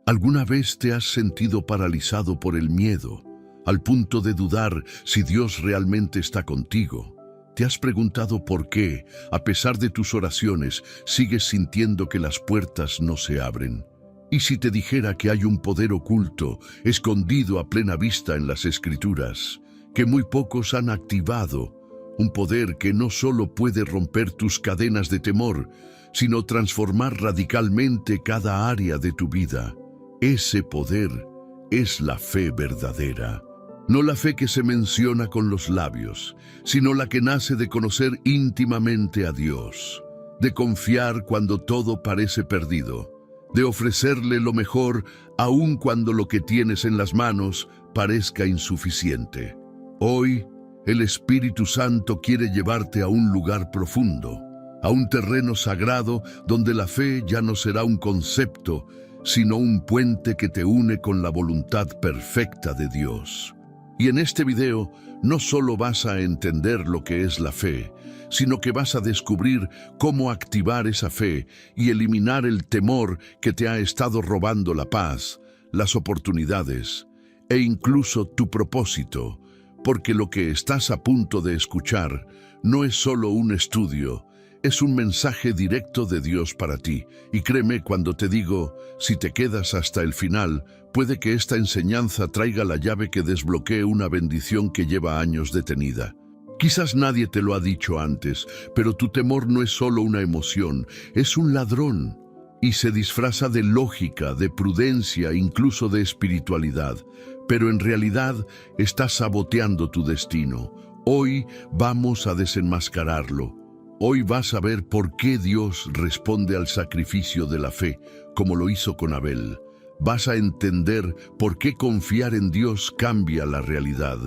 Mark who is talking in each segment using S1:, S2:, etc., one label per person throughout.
S1: ¿Alguna vez te has sentido paralizado por el miedo, al punto de dudar si Dios realmente está contigo? ¿Te has preguntado por qué, a pesar de tus oraciones, sigues sintiendo que las puertas no se abren? ¿Y si te dijera que hay un poder oculto, escondido a plena vista en las Escrituras, que muy pocos han activado? Un poder que no solo puede romper tus cadenas de temor, sino transformar radicalmente cada área de tu vida. Ese poder es la fe verdadera. No la fe que se menciona con los labios, sino la que nace de conocer íntimamente a Dios, de confiar cuando todo parece perdido, de ofrecerle lo mejor aun cuando lo que tienes en las manos parezca insuficiente. Hoy, el Espíritu Santo quiere llevarte a un lugar profundo, a un terreno sagrado donde la fe ya no será un concepto, sino un puente que te une con la voluntad perfecta de Dios. Y en este video no solo vas a entender lo que es la fe, sino que vas a descubrir cómo activar esa fe y eliminar el temor que te ha estado robando la paz, las oportunidades e incluso tu propósito, porque lo que estás a punto de escuchar no es solo un estudio, es un mensaje directo de Dios para ti. Y créeme cuando te digo, si te quedas hasta el final, puede que esta enseñanza traiga la llave que desbloquee una bendición que lleva años detenida. Quizás nadie te lo ha dicho antes, pero tu temor no es solo una emoción, es un ladrón. Y se disfraza de lógica, de prudencia, incluso de espiritualidad. Pero en realidad está saboteando tu destino. Hoy vamos a desenmascararlo. Hoy vas a ver por qué Dios responde al sacrificio de la fe, como lo hizo con Abel. Vas a entender por qué confiar en Dios cambia la realidad.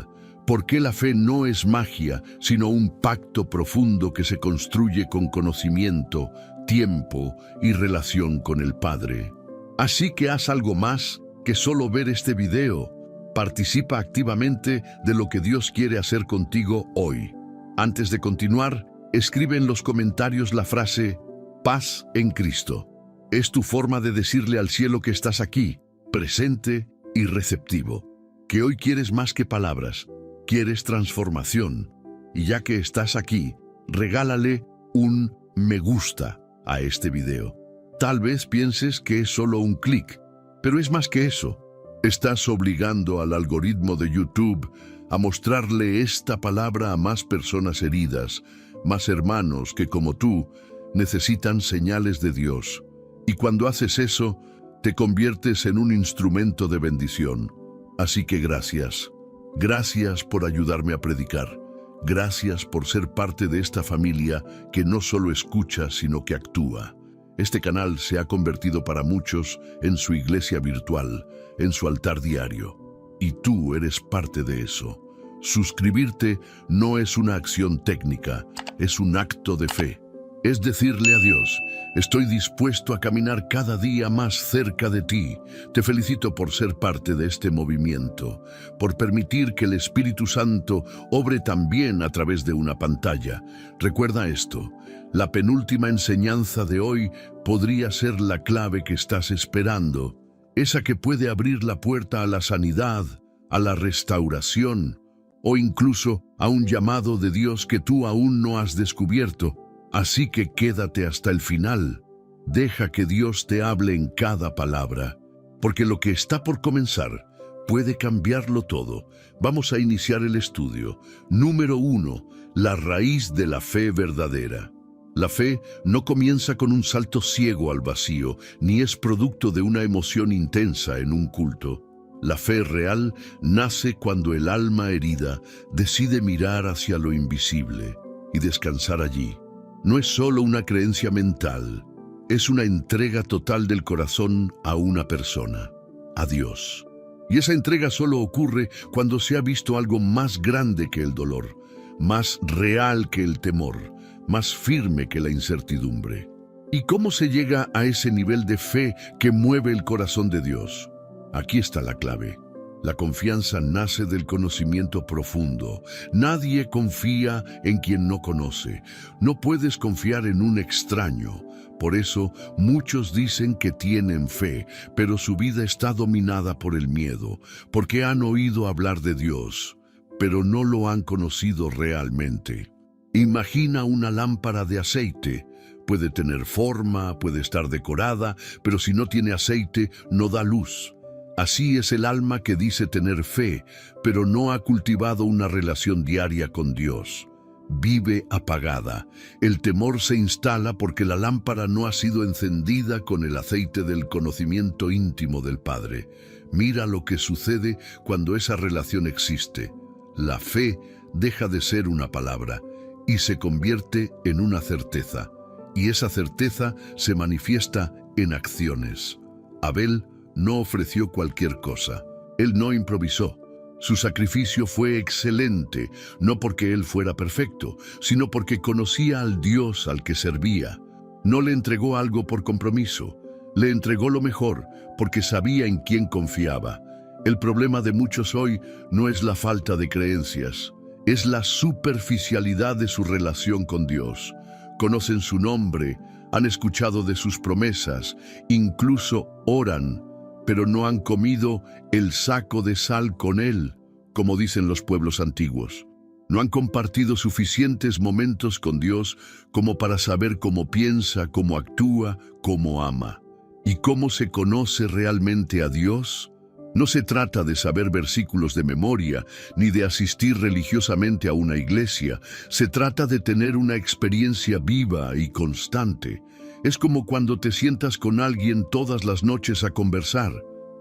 S1: Por qué la fe no es magia, sino un pacto profundo que se construye con conocimiento, tiempo y relación con el Padre. Así que haz algo más que solo ver este video. Participa activamente de lo que Dios quiere hacer contigo hoy. Antes de continuar, escribe en los comentarios la frase «Paz en Cristo». Es tu forma de decirle al cielo que estás aquí, presente y receptivo. Que hoy quieres más que palabras, quieres transformación. Y ya que estás aquí, regálale un me gusta a este video. Tal vez pienses que es solo un clic, pero es más que eso. Estás obligando al algoritmo de YouTube a mostrarle esta palabra a más personas heridas, más hermanos que como tú necesitan señales de Dios. Y cuando haces eso, te conviertes en un instrumento de bendición. Así que gracias. Gracias por ayudarme a predicar. Gracias por ser parte de esta familia que no solo escucha, sino que actúa. Este canal se ha convertido para muchos en su iglesia virtual, en su altar diario. Y tú eres parte de eso. Suscribirte no es una acción técnica, es un acto de fe. Es decirle a Dios, estoy dispuesto a caminar cada día más cerca de ti. Te felicito por ser parte de este movimiento, por permitir que el Espíritu Santo obre también a través de una pantalla. Recuerda esto, la penúltima enseñanza de hoy podría ser la clave que estás esperando, esa que puede abrir la puerta a la sanidad, a la restauración, o incluso a un llamado de Dios que tú aún no has descubierto. Así que quédate hasta el final. Deja que Dios te hable en cada palabra, porque lo que está por comenzar puede cambiarlo todo. Vamos a iniciar el estudio. Número 1. La raíz de la fe verdadera. La fe no comienza con un salto ciego al vacío, ni es producto de una emoción intensa en un culto. La fe real nace cuando el alma herida decide mirar hacia lo invisible y descansar allí. No es solo una creencia mental, es una entrega total del corazón a una persona, a Dios. Y esa entrega solo ocurre cuando se ha visto algo más grande que el dolor, más real que el temor, más firme que la incertidumbre. ¿Y cómo se llega a ese nivel de fe que mueve el corazón de Dios? Aquí está la clave. La confianza nace del conocimiento profundo. Nadie confía en quien no conoce. No puedes confiar en un extraño. Por eso muchos dicen que tienen fe, pero su vida está dominada por el miedo, porque han oído hablar de Dios, pero no lo han conocido realmente. Imagina una lámpara de aceite. Puede tener forma, puede estar decorada, pero si no tiene aceite, no da luz. Así es el alma que dice tener fe, pero no ha cultivado una relación diaria con Dios. Vive apagada. El temor se instala porque la lámpara no ha sido encendida con el aceite del conocimiento íntimo del Padre. Mira lo que sucede cuando esa relación existe. La fe deja de ser una palabra y se convierte en una certeza. Y esa certeza se manifiesta en acciones. Abel no ofreció cualquier cosa. Él no improvisó. Su sacrificio fue excelente, no porque él fuera perfecto, sino porque conocía al Dios al que servía. No le entregó algo por compromiso. Le entregó lo mejor, porque sabía en quién confiaba. El problema de muchos hoy no es la falta de creencias, es la superficialidad de su relación con Dios. Conocen su nombre, han escuchado de sus promesas, incluso oran, pero no han comido el saco de sal con él, como dicen los pueblos antiguos. No han compartido suficientes momentos con Dios como para saber cómo piensa, cómo actúa, cómo ama. ¿Y cómo se conoce realmente a Dios? No se trata de saber versículos de memoria, ni de asistir religiosamente a una iglesia. Se trata de tener una experiencia viva y constante. Es como cuando te sientas con alguien todas las noches a conversar.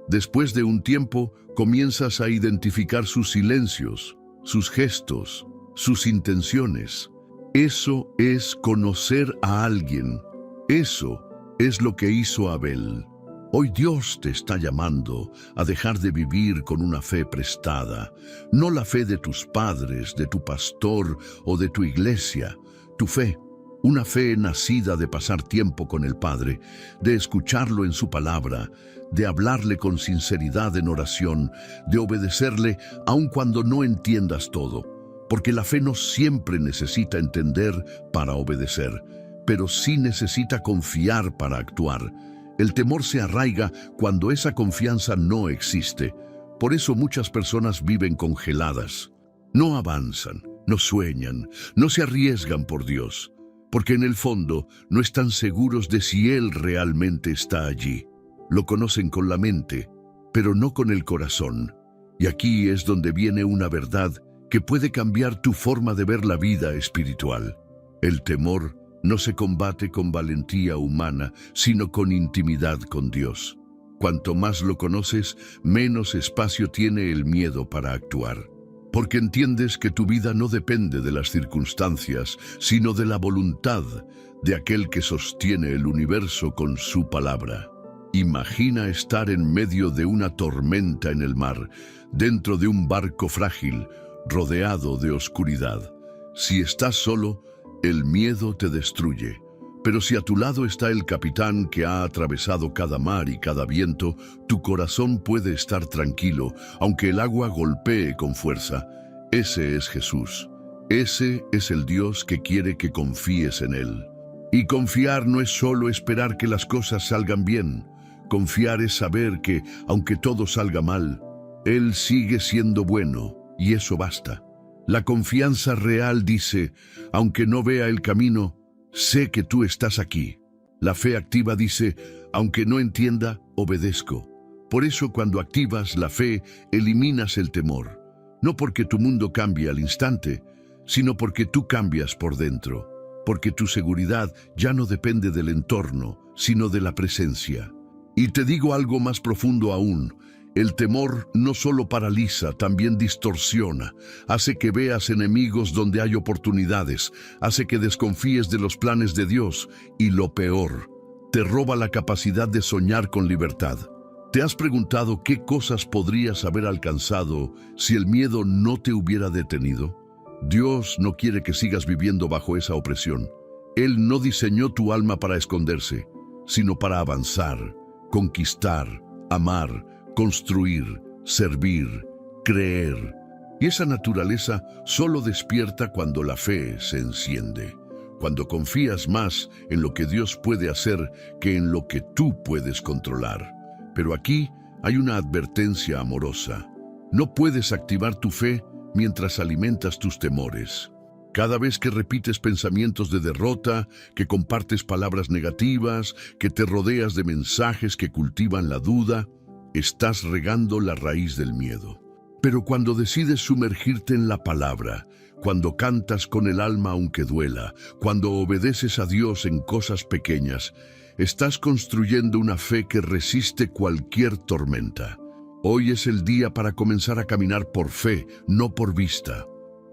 S1: Después de un tiempo, comienzas a identificar sus silencios, sus gestos, sus intenciones. Eso es conocer a alguien. Eso es lo que hizo Abel. Hoy Dios te está llamando a dejar de vivir con una fe prestada, no la fe de tus padres, de tu pastor o de tu iglesia. Tu fe, una fe nacida de pasar tiempo con el Padre, de escucharlo en su palabra, de hablarle con sinceridad en oración, de obedecerle aun cuando no entiendas todo, porque la fe no siempre necesita entender para obedecer, pero sí necesita confiar para actuar. El temor se arraiga cuando esa confianza no existe. Por eso muchas personas viven congeladas. No avanzan, no sueñan, no se arriesgan por Dios, porque en el fondo no están seguros de si Él realmente está allí. Lo conocen con la mente, pero no con el corazón. Y aquí es donde viene una verdad que puede cambiar tu forma de ver la vida espiritual. El temor no se combate con valentía humana, sino con intimidad con Dios. Cuanto más lo conoces, menos espacio tiene el miedo para actuar. Porque entiendes que tu vida no depende de las circunstancias, sino de la voluntad de aquel que sostiene el universo con su palabra. Imagina estar en medio de una tormenta en el mar, dentro de un barco frágil, rodeado de oscuridad. Si estás solo, el miedo te destruye, pero si a tu lado está el capitán que ha atravesado cada mar y cada viento, tu corazón puede estar tranquilo, aunque el agua golpee con fuerza. Ese es Jesús. Ese es el Dios que quiere que confíes en Él. Y confiar no es solo esperar que las cosas salgan bien. Confiar es saber que, aunque todo salga mal, Él sigue siendo bueno, y eso basta. La confianza real dice, aunque no vea el camino, sé que tú estás aquí. La fe activa dice, aunque no entienda, obedezco. Por eso cuando activas la fe, eliminas el temor. No porque tu mundo cambie al instante, sino porque tú cambias por dentro. Porque tu seguridad ya no depende del entorno, sino de la presencia. Y te digo algo más profundo aún. El temor no solo paraliza, también distorsiona, hace que veas enemigos donde hay oportunidades, hace que desconfíes de los planes de Dios y lo peor, te roba la capacidad de soñar con libertad. ¿Te has preguntado qué cosas podrías haber alcanzado si el miedo no te hubiera detenido? Dios no quiere que sigas viviendo bajo esa opresión. Él no diseñó tu alma para esconderse, sino para avanzar, conquistar, amar, construir, servir, creer. Y esa naturaleza solo despierta cuando la fe se enciende, cuando confías más en lo que Dios puede hacer que en lo que tú puedes controlar. Pero aquí hay una advertencia amorosa. No puedes activar tu fe mientras alimentas tus temores. Cada vez que repites pensamientos de derrota, que compartes palabras negativas, que te rodeas de mensajes que cultivan la duda, estás regando la raíz del miedo. Pero cuando decides sumergirte en la palabra, cuando cantas con el alma aunque duela, cuando obedeces a Dios en cosas pequeñas, estás construyendo una fe que resiste cualquier tormenta. Hoy es el día para comenzar a caminar por fe, no por vista.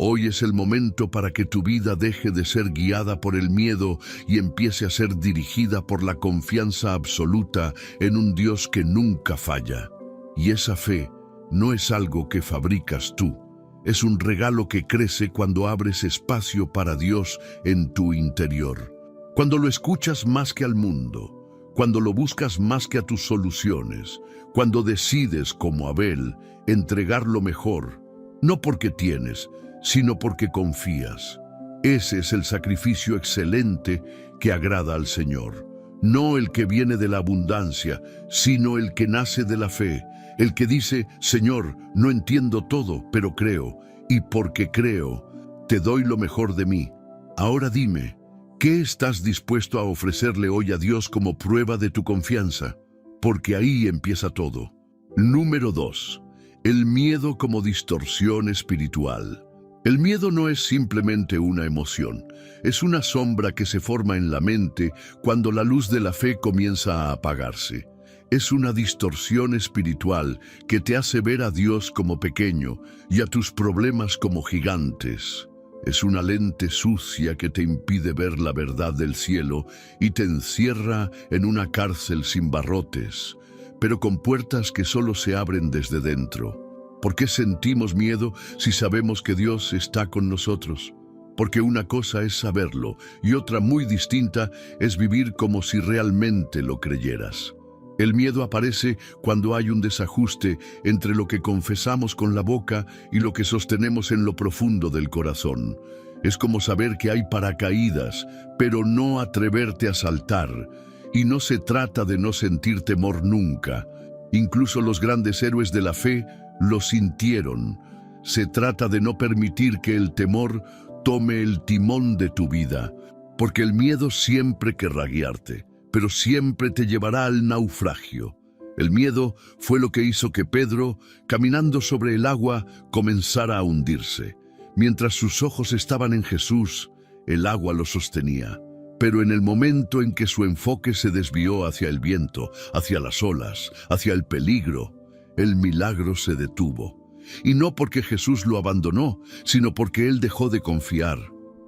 S1: Hoy es el momento para que tu vida deje de ser guiada por el miedo y empiece a ser dirigida por la confianza absoluta en un Dios que nunca falla. Y esa fe no es algo que fabricas tú. Es un regalo que crece cuando abres espacio para Dios en tu interior. Cuando lo escuchas más que al mundo, cuando lo buscas más que a tus soluciones, cuando decides, como Abel, entregar lo mejor, no porque tienes, sino porque confías. Ese es el sacrificio excelente que agrada al Señor. No el que viene de la abundancia, sino el que nace de la fe, el que dice, Señor, no entiendo todo, pero creo, y porque creo, te doy lo mejor de mí. Ahora dime, ¿qué estás dispuesto a ofrecerle hoy a Dios como prueba de tu confianza? Porque ahí empieza todo. Número 2. El miedo como distorsión espiritual. El miedo no es simplemente una emoción, es una sombra que se forma en la mente cuando la luz de la fe comienza a apagarse. Es una distorsión espiritual que te hace ver a Dios como pequeño y a tus problemas como gigantes. Es una lente sucia que te impide ver la verdad del cielo y te encierra en una cárcel sin barrotes, pero con puertas que solo se abren desde dentro. ¿Por qué sentimos miedo si sabemos que Dios está con nosotros? Porque una cosa es saberlo y otra muy distinta es vivir como si realmente lo creyeras. El miedo aparece cuando hay un desajuste entre lo que confesamos con la boca y lo que sostenemos en lo profundo del corazón. Es como saber que hay paracaídas, pero no atreverte a saltar. Y no se trata de no sentir temor nunca. Incluso los grandes héroes de la fe lo sintieron. Se trata de no permitir que el temor tome el timón de tu vida, porque el miedo siempre querrá guiarte, pero siempre te llevará al naufragio. El miedo fue lo que hizo que Pedro, caminando sobre el agua, comenzara a hundirse. Mientras sus ojos estaban en Jesús, el agua lo sostenía. Pero en el momento en que su enfoque se desvió hacia el viento, hacia las olas, hacia el peligro, el milagro se detuvo. Y no porque Jesús lo abandonó, sino porque él dejó de confiar.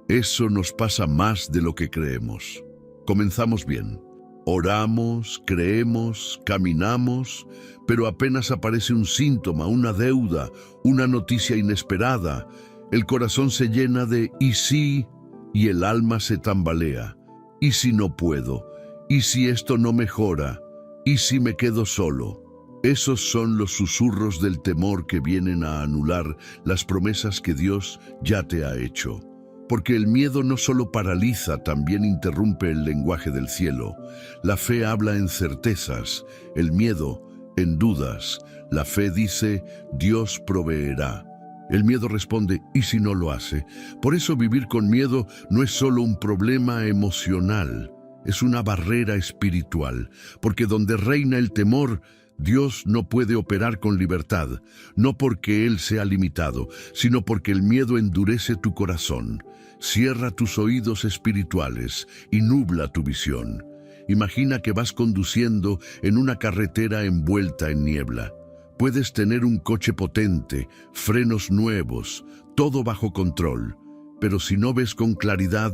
S1: Eso nos pasa más de lo que creemos. Comenzamos bien. Oramos, creemos, caminamos, pero apenas aparece un síntoma, una deuda, una noticia inesperada, el corazón se llena de «¿y sí?» y el alma se tambalea. ¿Y si no puedo? ¿Y si esto no mejora? ¿Y si me quedo solo? Esos son los susurros del temor que vienen a anular las promesas que Dios ya te ha hecho. Porque el miedo no solo paraliza, también interrumpe el lenguaje del cielo. La fe habla en certezas, el miedo en dudas. La fe dice, Dios proveerá. El miedo responde, ¿y si no lo hace? Por eso vivir con miedo no es solo un problema emocional, es una barrera espiritual. Porque donde reina el temor, Dios no puede operar con libertad, no porque Él sea limitado, sino porque el miedo endurece tu corazón, cierra tus oídos espirituales y nubla tu visión. Imagina que vas conduciendo en una carretera envuelta en niebla. Puedes tener un coche potente, frenos nuevos, todo bajo control, pero si no ves con claridad,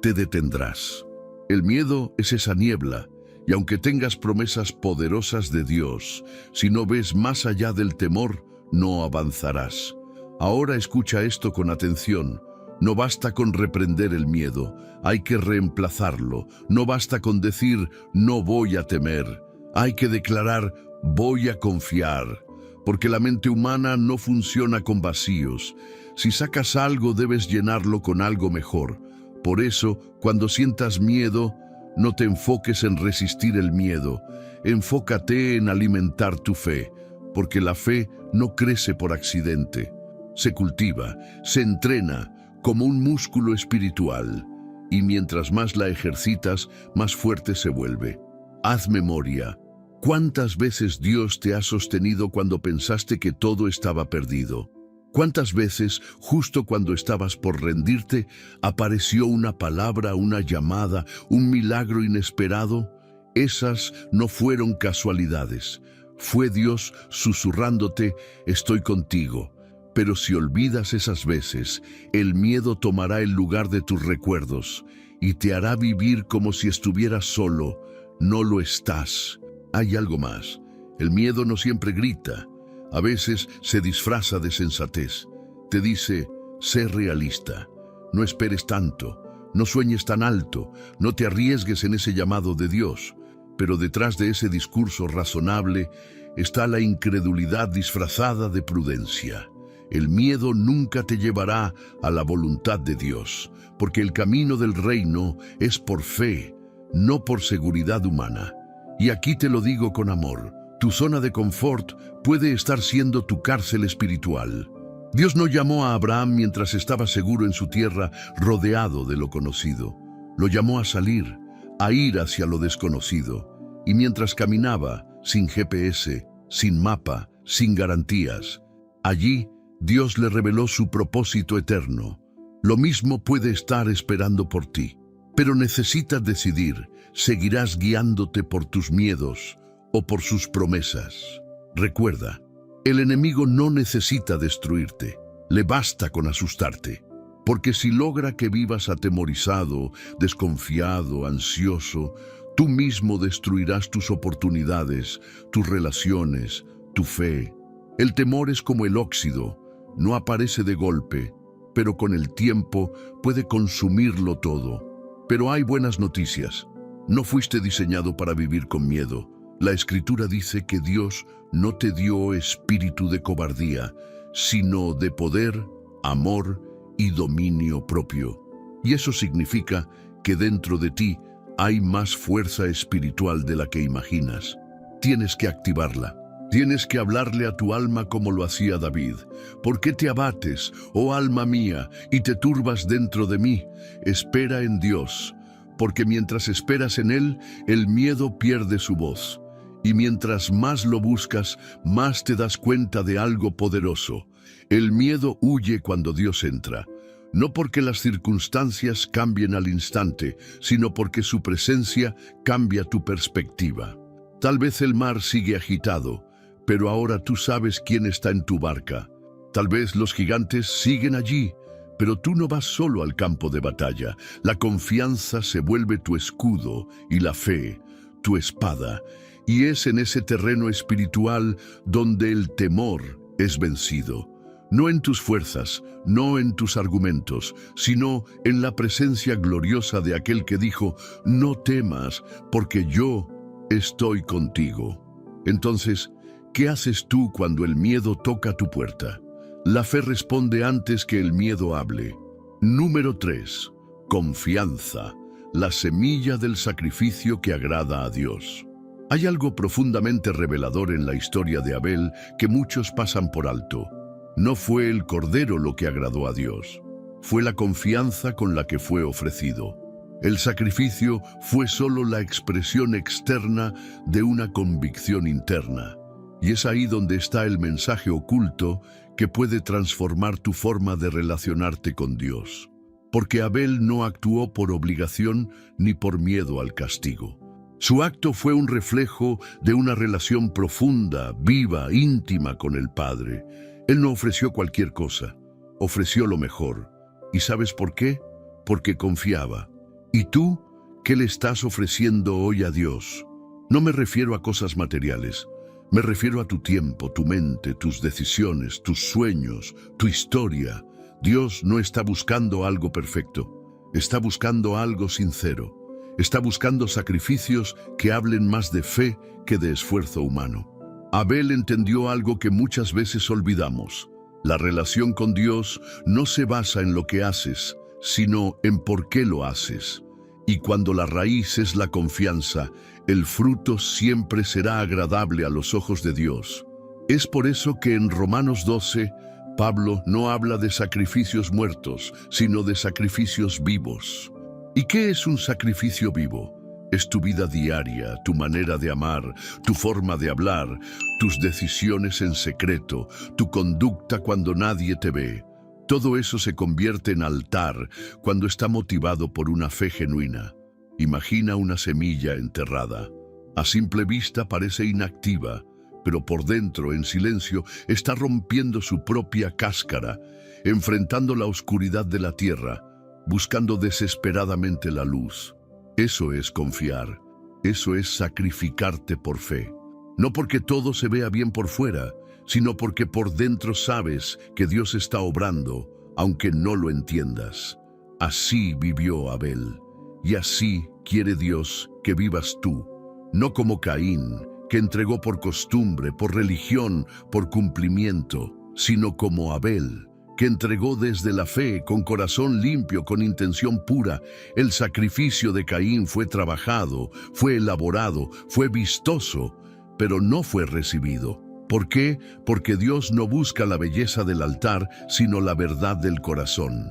S1: te detendrás. El miedo es esa niebla. Y aunque tengas promesas poderosas de Dios, si no ves más allá del temor, no avanzarás. Ahora escucha esto con atención. No basta con reprender el miedo, hay que reemplazarlo. No basta con decir, no voy a temer. Hay que declarar, voy a confiar. porque la mente humana no funciona con vacíos. Si sacas algo, debes llenarlo con algo mejor. Por eso, cuando sientas miedo, no te enfoques en resistir el miedo. Enfócate en alimentar tu fe, porque la fe no crece por accidente. Se cultiva, se entrena como un músculo espiritual, y mientras más la ejercitas, más fuerte se vuelve. Haz memoria. ¿Cuántas veces Dios te ha sostenido cuando pensaste que todo estaba perdido? ¿Cuántas veces, justo cuando estabas por rendirte, apareció una palabra, una llamada, un milagro inesperado? Esas no fueron casualidades. Fue Dios susurrándote, estoy contigo. Pero si olvidas esas veces, el miedo tomará el lugar de tus recuerdos y te hará vivir como si estuvieras solo. No lo estás. Hay algo más. El miedo no siempre grita. A veces se disfraza de sensatez. Te dice, sé realista. No esperes tanto. No sueñes tan alto. No te arriesgues en ese llamado de Dios. Pero detrás de ese discurso razonable está la incredulidad disfrazada de prudencia. El miedo nunca te llevará a la voluntad de Dios, porque el camino del reino es por fe, no por seguridad humana. Y aquí te lo digo con amor, tu zona de confort puede estar siendo tu cárcel espiritual. Dios no llamó a Abraham mientras estaba seguro en su tierra, rodeado de lo conocido. Lo llamó a salir, a ir hacia lo desconocido. Y mientras caminaba, sin GPS, sin mapa, sin garantías, allí Dios le reveló su propósito eterno. Lo mismo puede estar esperando por ti, pero necesitas decidir, ¿seguirás guiándote por tus miedos o por sus promesas? Recuerda, el enemigo no necesita destruirte, le basta con asustarte, porque si logra que vivas atemorizado, desconfiado, ansioso, tú mismo destruirás tus oportunidades, tus relaciones, tu fe. El temor es como el óxido. No aparece de golpe, pero con el tiempo puede consumirlo todo. Pero hay buenas noticias. No fuiste diseñado para vivir con miedo. La Escritura dice que Dios no te dio espíritu de cobardía, sino de poder, amor y dominio propio. Y eso significa que dentro de ti hay más fuerza espiritual de la que imaginas. Tienes que activarla. Tienes que hablarle a tu alma como lo hacía David. ¿Por qué te abates, oh alma mía, y te turbas dentro de mí? Espera en Dios, porque mientras esperas en Él, el miedo pierde su voz. Y mientras más lo buscas, más te das cuenta de algo poderoso. El miedo huye cuando Dios entra. No porque las circunstancias cambien al instante, sino porque su presencia cambia tu perspectiva. Tal vez el mar sigue agitado, pero ahora tú sabes quién está en tu barca. Tal vez los gigantes siguen allí, pero tú no vas solo al campo de batalla. La confianza se vuelve tu escudo y la fe, tu espada. Y es en ese terreno espiritual donde el temor es vencido. No en tus fuerzas, no en tus argumentos, sino en la presencia gloriosa de aquel que dijo, no temas, porque yo estoy contigo. Entonces, ¿qué haces tú cuando el miedo toca tu puerta? La fe responde antes que el miedo hable. Número 3. Confianza, la semilla del sacrificio que agrada a Dios. Hay algo profundamente revelador en la historia de Abel que muchos pasan por alto. No fue el cordero lo que agradó a Dios, fue la confianza con la que fue ofrecido. El sacrificio fue solo la expresión externa de una convicción interna. Y es ahí donde está el mensaje oculto que puede transformar tu forma de relacionarte con Dios. Porque Abel no actuó por obligación ni por miedo al castigo. Su acto fue un reflejo de una relación profunda, viva, íntima con el Padre. Él no ofreció cualquier cosa, ofreció lo mejor. ¿Y sabes por qué? Porque confiaba. ¿Y tú qué le estás ofreciendo hoy a Dios? No me refiero a cosas materiales. Me refiero a tu tiempo, tu mente, tus decisiones, tus sueños, tu historia. Dios no está buscando algo perfecto. Está buscando algo sincero. Está buscando sacrificios que hablen más de fe que de esfuerzo humano. Abel entendió algo que muchas veces olvidamos. La relación con Dios no se basa en lo que haces, sino en por qué lo haces. Y cuando la raíz es la confianza, el fruto siempre será agradable a los ojos de Dios. Es por eso que en Romanos 12, Pablo no habla de sacrificios muertos, sino de sacrificios vivos. ¿Y qué es un sacrificio vivo? Es tu vida diaria, tu manera de amar, tu forma de hablar, tus decisiones en secreto, tu conducta cuando nadie te ve. Todo eso se convierte en altar cuando está motivado por una fe genuina. Imagina una semilla enterrada. A simple vista parece inactiva, pero por dentro, en silencio, está rompiendo su propia cáscara, enfrentando la oscuridad de la tierra, buscando desesperadamente la luz. Eso es confiar, eso es sacrificarte por fe. No porque todo se vea bien por fuera, sino porque por dentro sabes que Dios está obrando, aunque no lo entiendas. Así vivió Abel, y así quiere Dios que vivas tú, no como Caín, que entregó por costumbre, por religión, por cumplimiento, sino como Abel, que entregó desde la fe, con corazón limpio, con intención pura. El sacrificio de Caín fue trabajado, fue elaborado, fue vistoso, pero no fue recibido. ¿Por qué? Porque Dios no busca la belleza del altar, sino la verdad del corazón.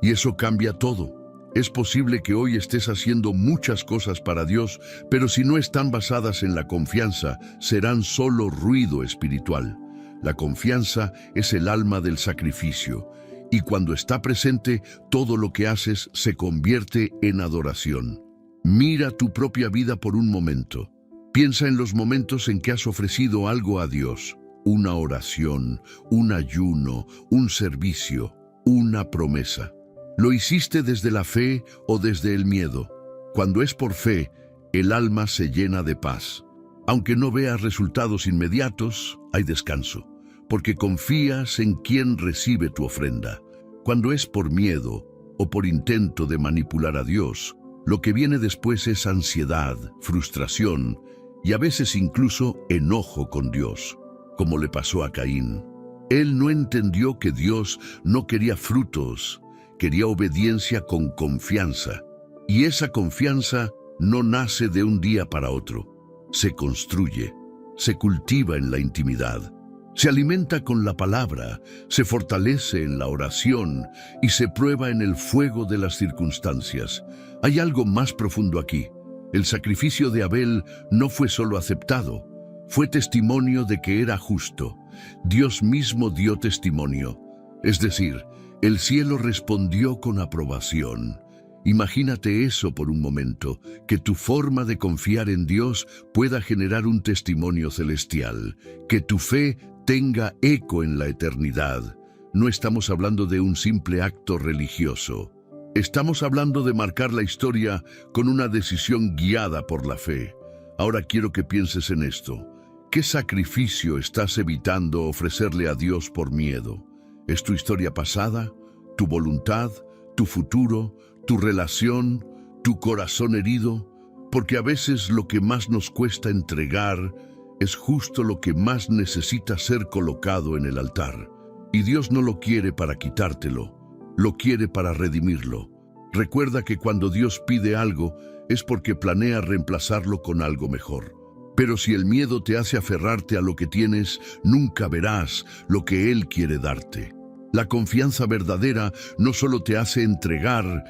S1: Y eso cambia todo. Es posible que hoy estés haciendo muchas cosas para Dios, pero si no están basadas en la confianza, serán solo ruido espiritual. La confianza es el alma del sacrificio, y cuando está presente, todo lo que haces se convierte en adoración. Mira tu propia vida por un momento. Piensa en los momentos en que has ofrecido algo a Dios: una oración, un ayuno, un servicio, una promesa. ¿Lo hiciste desde la fe o desde el miedo? Cuando es por fe, el alma se llena de paz. Aunque no veas resultados inmediatos, hay descanso, porque confías en quien recibe tu ofrenda. Cuando es por miedo o por intento de manipular a Dios, lo que viene después es ansiedad, frustración y a veces incluso enojo con Dios, como le pasó a Caín. Él no entendió que Dios no quería frutos, quería obediencia con confianza. Y esa confianza no nace de un día para otro. Se construye, se cultiva en la intimidad, se alimenta con la palabra, se fortalece en la oración y se prueba en el fuego de las circunstancias. Hay algo más profundo aquí. El sacrificio de Abel no fue solo aceptado, fue testimonio de que era justo. Dios mismo dio testimonio. Es decir, el cielo respondió con aprobación. Imagínate eso por un momento, que tu forma de confiar en Dios pueda generar un testimonio celestial, que tu fe tenga eco en la eternidad. No estamos hablando de un simple acto religioso. Estamos hablando de marcar la historia con una decisión guiada por la fe. Ahora quiero que pienses en esto. ¿Qué sacrificio estás evitando ofrecerle a Dios por miedo? ¿Es tu historia pasada, tu voluntad, tu futuro, tu relación, tu corazón herido? Porque a veces lo que más nos cuesta entregar es justo lo que más necesita ser colocado en el altar. Y Dios no lo quiere para quitártelo, lo quiere para redimirlo. Recuerda que cuando Dios pide algo es porque planea reemplazarlo con algo mejor. Pero si el miedo te hace aferrarte a lo que tienes, nunca verás lo que Él quiere darte. La confianza verdadera no solo te hace entregar,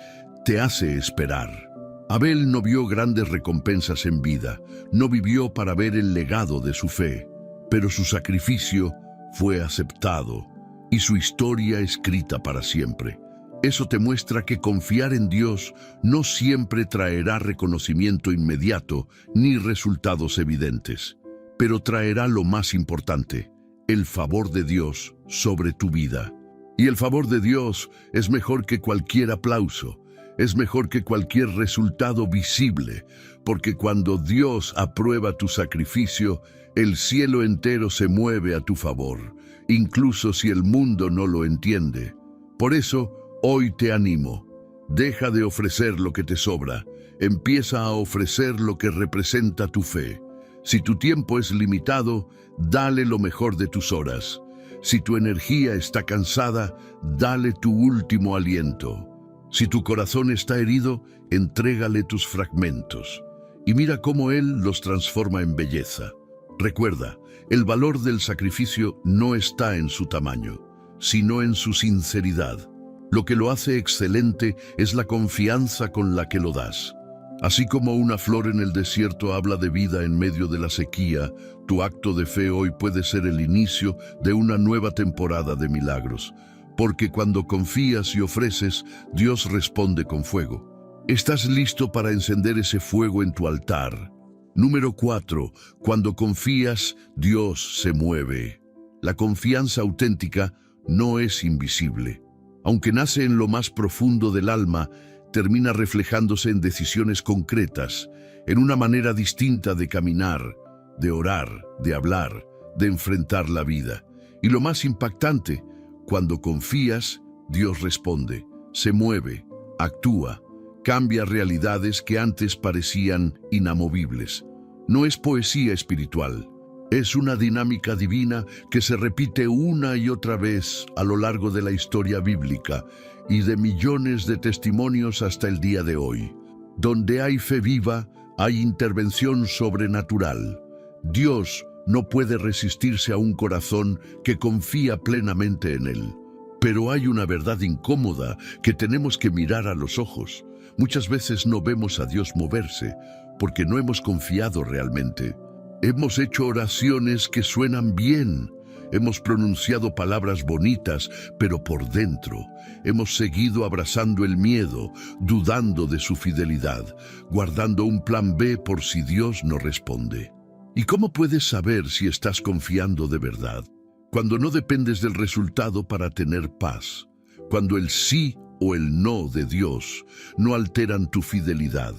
S1: te hace esperar. Abel no vio grandes recompensas en vida, no vivió para ver el legado de su fe, pero su sacrificio fue aceptado y su historia escrita para siempre. Eso te muestra que confiar en Dios no siempre traerá reconocimiento inmediato ni resultados evidentes, pero traerá lo más importante, el favor de Dios sobre tu vida. Y el favor de Dios es mejor que cualquier aplauso, es mejor que cualquier resultado visible, porque cuando Dios aprueba tu sacrificio, el cielo entero se mueve a tu favor, incluso si el mundo no lo entiende. Por eso, hoy te animo. Deja de ofrecer lo que te sobra. Empieza a ofrecer lo que representa tu fe. Si tu tiempo es limitado, dale lo mejor de tus horas. Si tu energía está cansada, dale tu último aliento. Si tu corazón está herido, entrégale tus fragmentos. Y mira cómo Él los transforma en belleza. Recuerda, el valor del sacrificio no está en su tamaño, sino en su sinceridad. Lo que lo hace excelente es la confianza con la que lo das. Así como una flor en el desierto habla de vida en medio de la sequía, tu acto de fe hoy puede ser el inicio de una nueva temporada de milagros. Porque cuando confías y ofreces, Dios responde con fuego. ¿Estás listo para encender ese fuego en tu altar? Número 4. Cuando confías, Dios se mueve. La confianza auténtica no es invisible. Aunque nace en lo más profundo del alma, termina reflejándose en decisiones concretas, en una manera distinta de caminar, de orar, de hablar, de enfrentar la vida. Y lo más impactante, cuando confías, Dios responde, se mueve, actúa, cambia realidades que antes parecían inamovibles. No es poesía espiritual, es una dinámica divina que se repite una y otra vez a lo largo de la historia bíblica y de millones de testimonios hasta el día de hoy. Donde hay fe viva, hay intervención sobrenatural. Dios no puede resistirse a un corazón que confía plenamente en Él. Pero hay una verdad incómoda que tenemos que mirar a los ojos. Muchas veces no vemos a Dios moverse porque no hemos confiado realmente. Hemos hecho oraciones que suenan bien. Hemos pronunciado palabras bonitas, pero por dentro hemos seguido abrazando el miedo, dudando de su fidelidad, guardando un plan B por si Dios no responde. ¿Y cómo puedes saber si estás confiando de verdad? Cuando no dependes del resultado para tener paz, cuando el sí o el no de Dios no alteran tu fidelidad,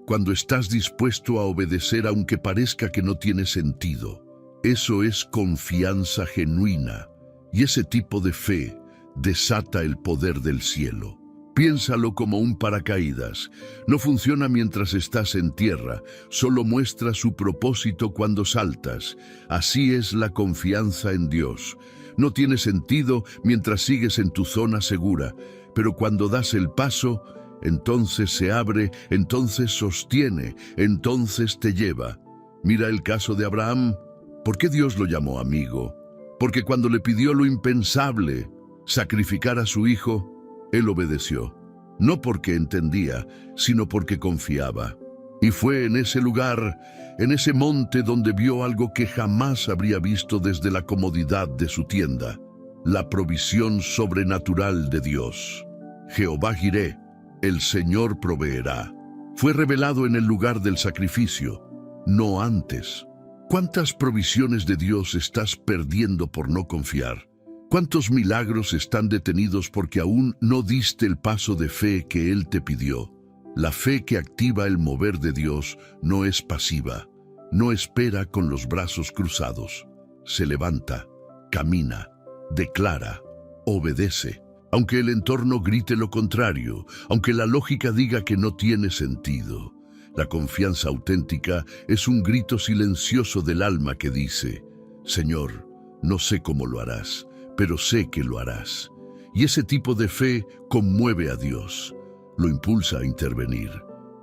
S1: cuando estás dispuesto a obedecer aunque parezca que no tiene sentido. Eso es confianza genuina, y ese tipo de fe desata el poder del cielo. Piénsalo como un paracaídas. No funciona mientras estás en tierra, solo muestra su propósito cuando saltas. Así es la confianza en Dios. No tiene sentido mientras sigues en tu zona segura, pero cuando das el paso, entonces se abre, entonces sostiene, entonces te lleva. Mira el caso de Abraham. ¿Por qué Dios lo llamó amigo? Porque cuando le pidió lo impensable, sacrificar a su hijo, él obedeció. No porque entendía, sino porque confiaba. Y fue en ese lugar, en ese monte donde vio algo que jamás habría visto desde la comodidad de su tienda: la provisión sobrenatural de Dios. Jehová Jireh, el Señor proveerá. Fue revelado en el lugar del sacrificio, no antes. ¿Cuántas provisiones de Dios estás perdiendo por no confiar? ¿Cuántos milagros están detenidos porque aún no diste el paso de fe que Él te pidió? La fe que activa el mover de Dios no es pasiva, no espera con los brazos cruzados. Se levanta, camina, declara, obedece. Aunque el entorno grite lo contrario, aunque la lógica diga que no tiene sentido. La confianza auténtica es un grito silencioso del alma que dice: Señor, no sé cómo lo harás, pero sé que lo harás. Y ese tipo de fe conmueve a Dios, lo impulsa a intervenir,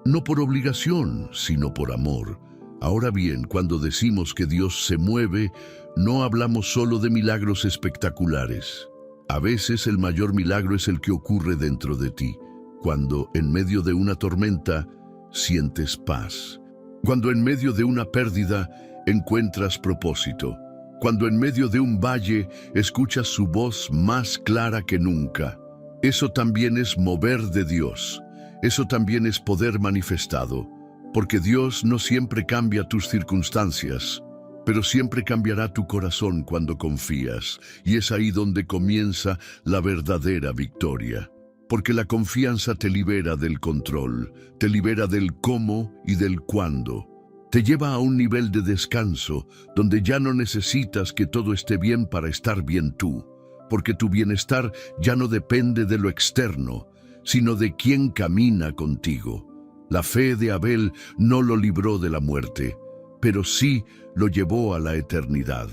S1: no por obligación, sino por amor. Ahora bien, cuando decimos que Dios se mueve, no hablamos solo de milagros espectaculares. A veces el mayor milagro es el que ocurre dentro de ti, cuando en medio de una tormenta sientes paz, cuando en medio de una pérdida encuentras propósito, cuando en medio de un valle escuchas su voz más clara que nunca. Eso también es mover de Dios, eso también es poder manifestado, porque Dios no siempre cambia tus circunstancias, pero siempre cambiará tu corazón cuando confías, y es ahí donde comienza la verdadera victoria. Porque la confianza te libera del control, te libera del cómo y del cuándo. Te lleva a un nivel de descanso donde ya no necesitas que todo esté bien para estar bien tú, porque tu bienestar ya no depende de lo externo, sino de quien camina contigo. La fe de Abel no lo libró de la muerte, pero sí lo llevó a la eternidad.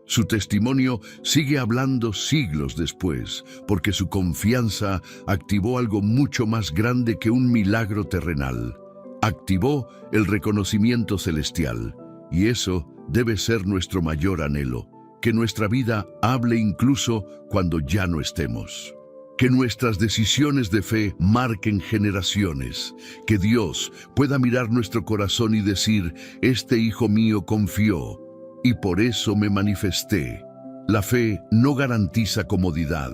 S1: Su testimonio sigue hablando siglos después, porque su confianza activó algo mucho más grande que un milagro terrenal. Activó el reconocimiento celestial, y eso debe ser nuestro mayor anhelo, que nuestra vida hable incluso cuando ya no estemos. Que nuestras decisiones de fe marquen generaciones, que Dios pueda mirar nuestro corazón y decir, este hijo mío confió, y por eso me manifesté. La fe no garantiza comodidad,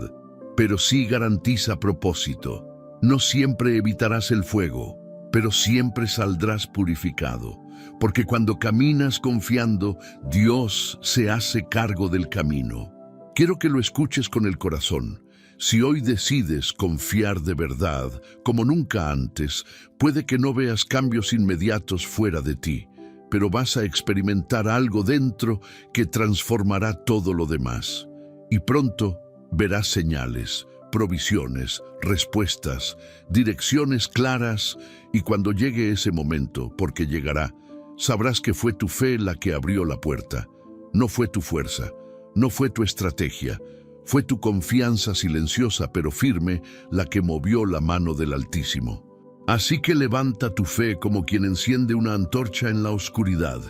S1: pero sí garantiza propósito. No siempre evitarás el fuego, pero siempre saldrás purificado, porque cuando caminas confiando, Dios se hace cargo del camino. Quiero que lo escuches con el corazón. Si hoy decides confiar de verdad, como nunca antes, puede que no veas cambios inmediatos fuera de ti, pero vas a experimentar algo dentro que transformará todo lo demás. Y pronto verás señales, provisiones, respuestas, direcciones claras, y cuando llegue ese momento, porque llegará, sabrás que fue tu fe la que abrió la puerta. No fue tu fuerza, no fue tu estrategia, fue tu confianza silenciosa pero firme la que movió la mano del Altísimo. Así que levanta tu fe como quien enciende una antorcha en la oscuridad.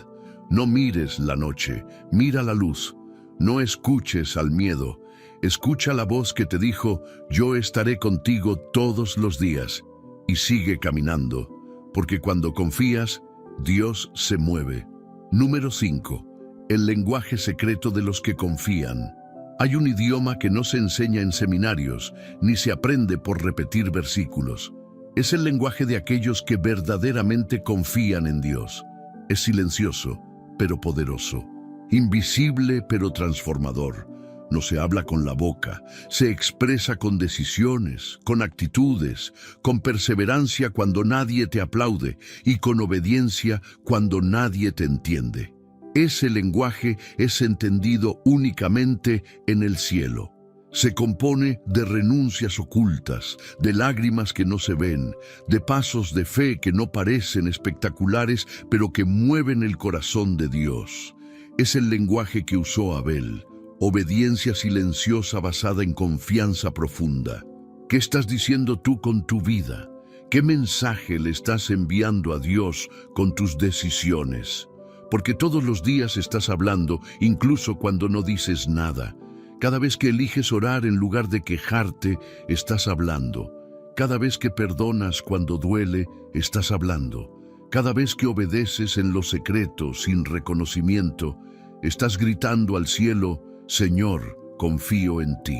S1: No mires la noche, mira la luz. No escuches al miedo. Escucha la voz que te dijo, yo estaré contigo todos los días. Y sigue caminando, porque cuando confías, Dios se mueve. Número 5. El lenguaje secreto de los que confían. Hay un idioma que no se enseña en seminarios, ni se aprende por repetir versículos. Es el lenguaje de aquellos que verdaderamente confían en Dios. Es silencioso, pero poderoso. Invisible, pero transformador. No se habla con la boca, se expresa con decisiones, con actitudes, con perseverancia cuando nadie te aplaude y con obediencia cuando nadie te entiende. Ese lenguaje es entendido únicamente en el cielo. Se compone de renuncias ocultas, de lágrimas que no se ven, de pasos de fe que no parecen espectaculares, pero que mueven el corazón de Dios. Es el lenguaje que usó Abel, obediencia silenciosa basada en confianza profunda. ¿Qué estás diciendo tú con tu vida? ¿Qué mensaje le estás enviando a Dios con tus decisiones? Porque todos los días estás hablando, incluso cuando no dices nada. Cada vez que eliges orar en lugar de quejarte, estás hablando. Cada vez que perdonas cuando duele, estás hablando. Cada vez que obedeces en lo secreto, sin reconocimiento, estás gritando al cielo, Señor, confío en ti.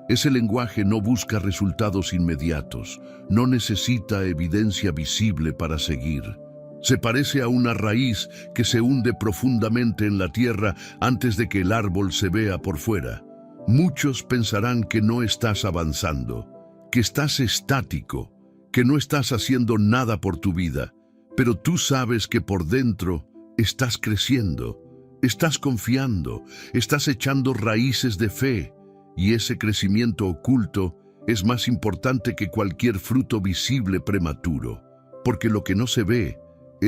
S1: Ese lenguaje no busca resultados inmediatos, no necesita evidencia visible para seguir. Se parece a una raíz que se hunde profundamente en la tierra antes de que el árbol se vea por fuera. Muchos pensarán que no estás avanzando, que estás estático, que no estás haciendo nada por tu vida, pero tú sabes que por dentro estás creciendo, estás confiando, estás echando raíces de fe, y ese crecimiento oculto es más importante que cualquier fruto visible prematuro, porque lo que no se ve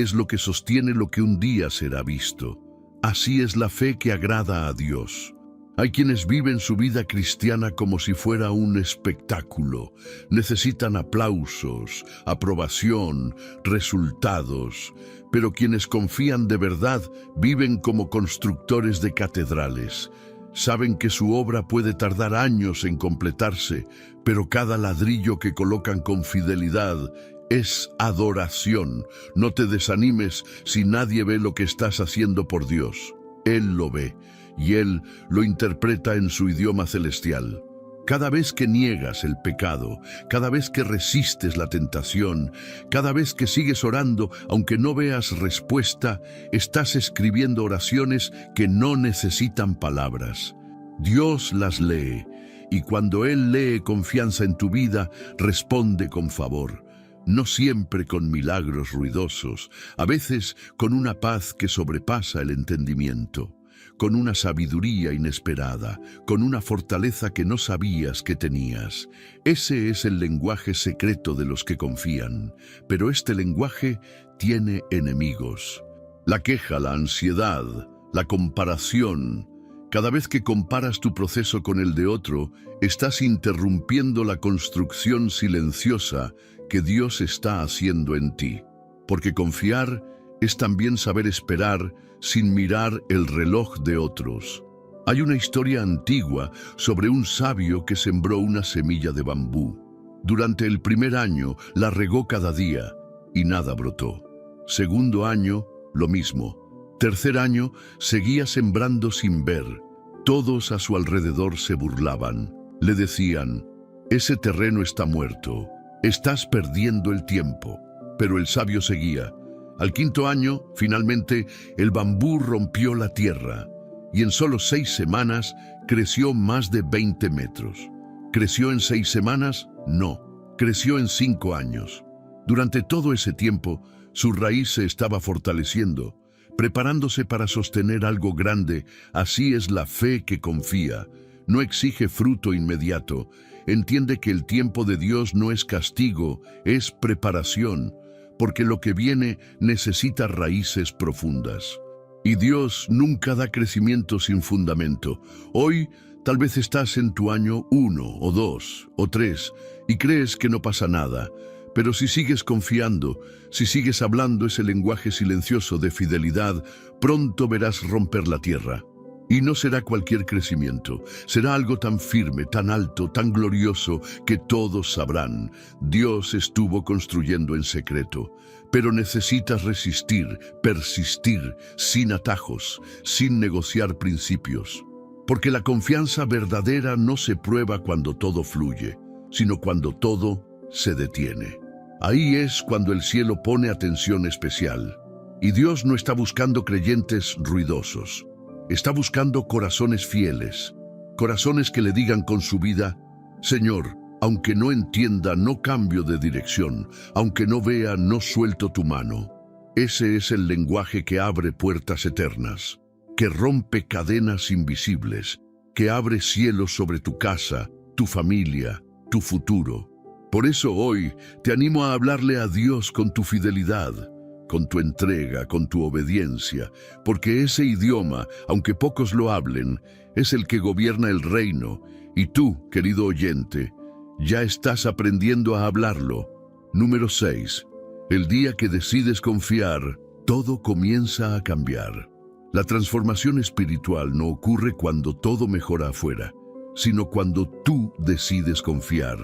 S1: es lo que sostiene lo que un día será visto. Así es la fe que agrada a Dios. Hay quienes viven su vida cristiana como si fuera un espectáculo. Necesitan aplausos, aprobación, resultados. Pero quienes confían de verdad viven como constructores de catedrales. Saben que su obra puede tardar años en completarse, pero cada ladrillo que colocan con fidelidad es adoración. No te desanimes si nadie ve lo que estás haciendo por Dios. Él lo ve, y Él lo interpreta en su idioma celestial. Cada vez que niegas el pecado, cada vez que resistes la tentación, cada vez que sigues orando, aunque no veas respuesta, estás escribiendo oraciones que no necesitan palabras. Dios las lee, y cuando Él lee confianza en tu vida, responde con favor. No siempre con milagros ruidosos, a veces con una paz que sobrepasa el entendimiento, con una sabiduría inesperada, con una fortaleza que no sabías que tenías. Ese es el lenguaje secreto de los que confían, pero este lenguaje tiene enemigos. La queja, la ansiedad, la comparación. Cada vez que comparas tu proceso con el de otro, estás interrumpiendo la construcción silenciosa que Dios está haciendo en ti. Porque confiar es también saber esperar sin mirar el reloj de otros. Hay una historia antigua sobre un sabio que sembró una semilla de bambú. Durante el primer año la regó cada día y nada brotó. Segundo año, lo mismo. Tercer año, seguía sembrando sin ver. Todos a su alrededor se burlaban. Le decían: ese terreno está muerto, estás perdiendo el tiempo. Pero el sabio seguía. Al quinto año, finalmente, el bambú rompió la tierra y en solo 6 semanas creció más de 20 metros. ¿Creció en 6 semanas? No, creció en 5 años. Durante todo ese tiempo, su raíz se estaba fortaleciendo, preparándose para sostener algo grande. Así es la fe que confía. No exige fruto inmediato. Entiende que el tiempo de Dios no es castigo, es preparación, porque lo que viene necesita raíces profundas. Y Dios nunca da crecimiento sin fundamento. Hoy tal vez estás en tu año 1 o 2 o 3 y crees que no pasa nada. Pero si sigues confiando, si sigues hablando ese lenguaje silencioso de fidelidad, pronto verás romper la tierra. Y no será cualquier crecimiento, será algo tan firme, tan alto, tan glorioso, que todos sabrán: Dios estuvo construyendo en secreto. Pero necesitas resistir, persistir, sin atajos, sin negociar principios. Porque la confianza verdadera no se prueba cuando todo fluye, sino cuando todo se detiene. Ahí es cuando el cielo pone atención especial. Y Dios no está buscando creyentes ruidosos. Está buscando corazones fieles, corazones que le digan con su vida: Señor, aunque no entienda, no cambio de dirección, aunque no vea, no suelto tu mano. Ese es el lenguaje que abre puertas eternas, que rompe cadenas invisibles, que abre cielos sobre tu casa, tu familia, tu futuro. Por eso hoy te animo a hablarle a Dios con tu fidelidad, con tu entrega, con tu obediencia, porque ese idioma, aunque pocos lo hablen, es el que gobierna el reino, y tú, querido oyente, ya estás aprendiendo a hablarlo. Número 6. El día que decides confiar, todo comienza a cambiar. La transformación espiritual no ocurre cuando todo mejora afuera, sino cuando tú decides confiar,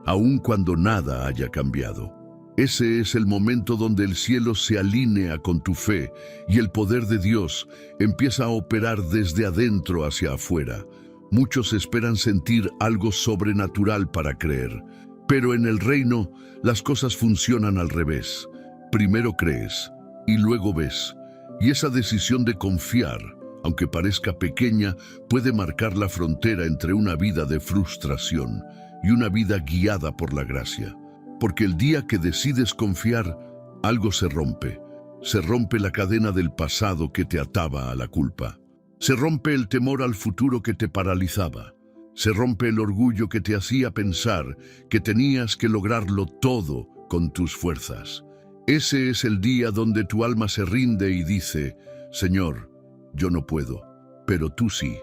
S1: aun cuando nada haya cambiado. Ese es el momento donde el cielo se alinea con tu fe y el poder de Dios empieza a operar desde adentro hacia afuera. Muchos esperan sentir algo sobrenatural para creer, pero en el reino las cosas funcionan al revés. Primero crees y luego ves, y esa decisión de confiar, aunque parezca pequeña, puede marcar la frontera entre una vida de frustración y una vida guiada por la gracia. Porque el día que decides confiar, algo se rompe. Se rompe la cadena del pasado que te ataba a la culpa. Se rompe el temor al futuro que te paralizaba. Se rompe el orgullo que te hacía pensar que tenías que lograrlo todo con tus fuerzas. Ese es el día donde tu alma se rinde y dice: Señor, yo no puedo, pero tú sí.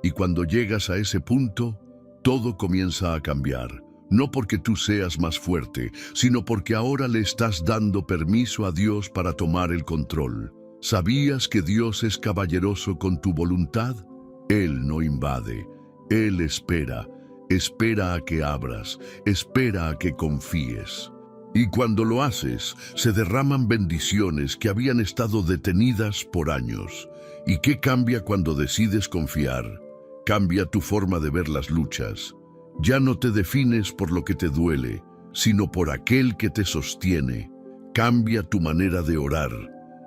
S1: Y cuando llegas a ese punto, todo comienza a cambiar. No porque tú seas más fuerte, sino porque ahora le estás dando permiso a Dios para tomar el control. ¿Sabías que Dios es caballeroso con tu voluntad? Él no invade, Él espera a que abras, espera a que confíes. Y cuando lo haces, se derraman bendiciones que habían estado detenidas por años. ¿Y qué cambia cuando decides confiar? Cambia tu forma de ver las luchas. Ya no te defines por lo que te duele, sino por aquel que te sostiene. Cambia tu manera de orar.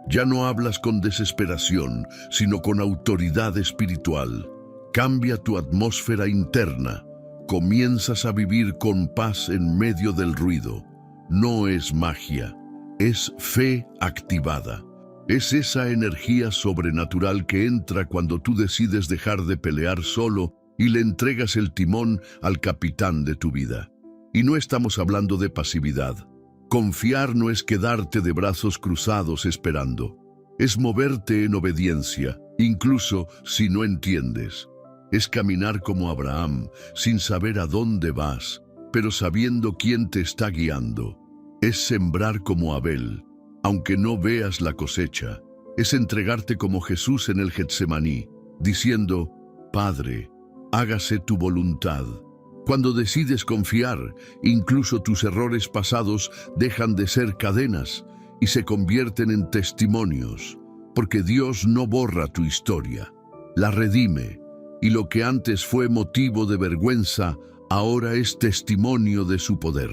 S1: Ya no hablas con desesperación, sino con autoridad espiritual. Cambia tu atmósfera interna. Comienzas a vivir con paz en medio del ruido. No es magia, es fe activada. Es esa energía sobrenatural que entra cuando tú decides dejar de pelear solo y le entregas el timón al capitán de tu vida. Y no estamos hablando de pasividad. Confiar no es quedarte de brazos cruzados esperando. Es moverte en obediencia, incluso si no entiendes. Es caminar como Abraham, sin saber a dónde vas, pero sabiendo quién te está guiando. Es sembrar como Abel, aunque no veas la cosecha. Es entregarte como Jesús en el Getsemaní, diciendo: Padre, hágase tu voluntad. Cuando decides confiar, incluso tus errores pasados dejan de ser cadenas y se convierten en testimonios, porque Dios no borra tu historia, la redime, y lo que antes fue motivo de vergüenza, ahora es testimonio de su poder.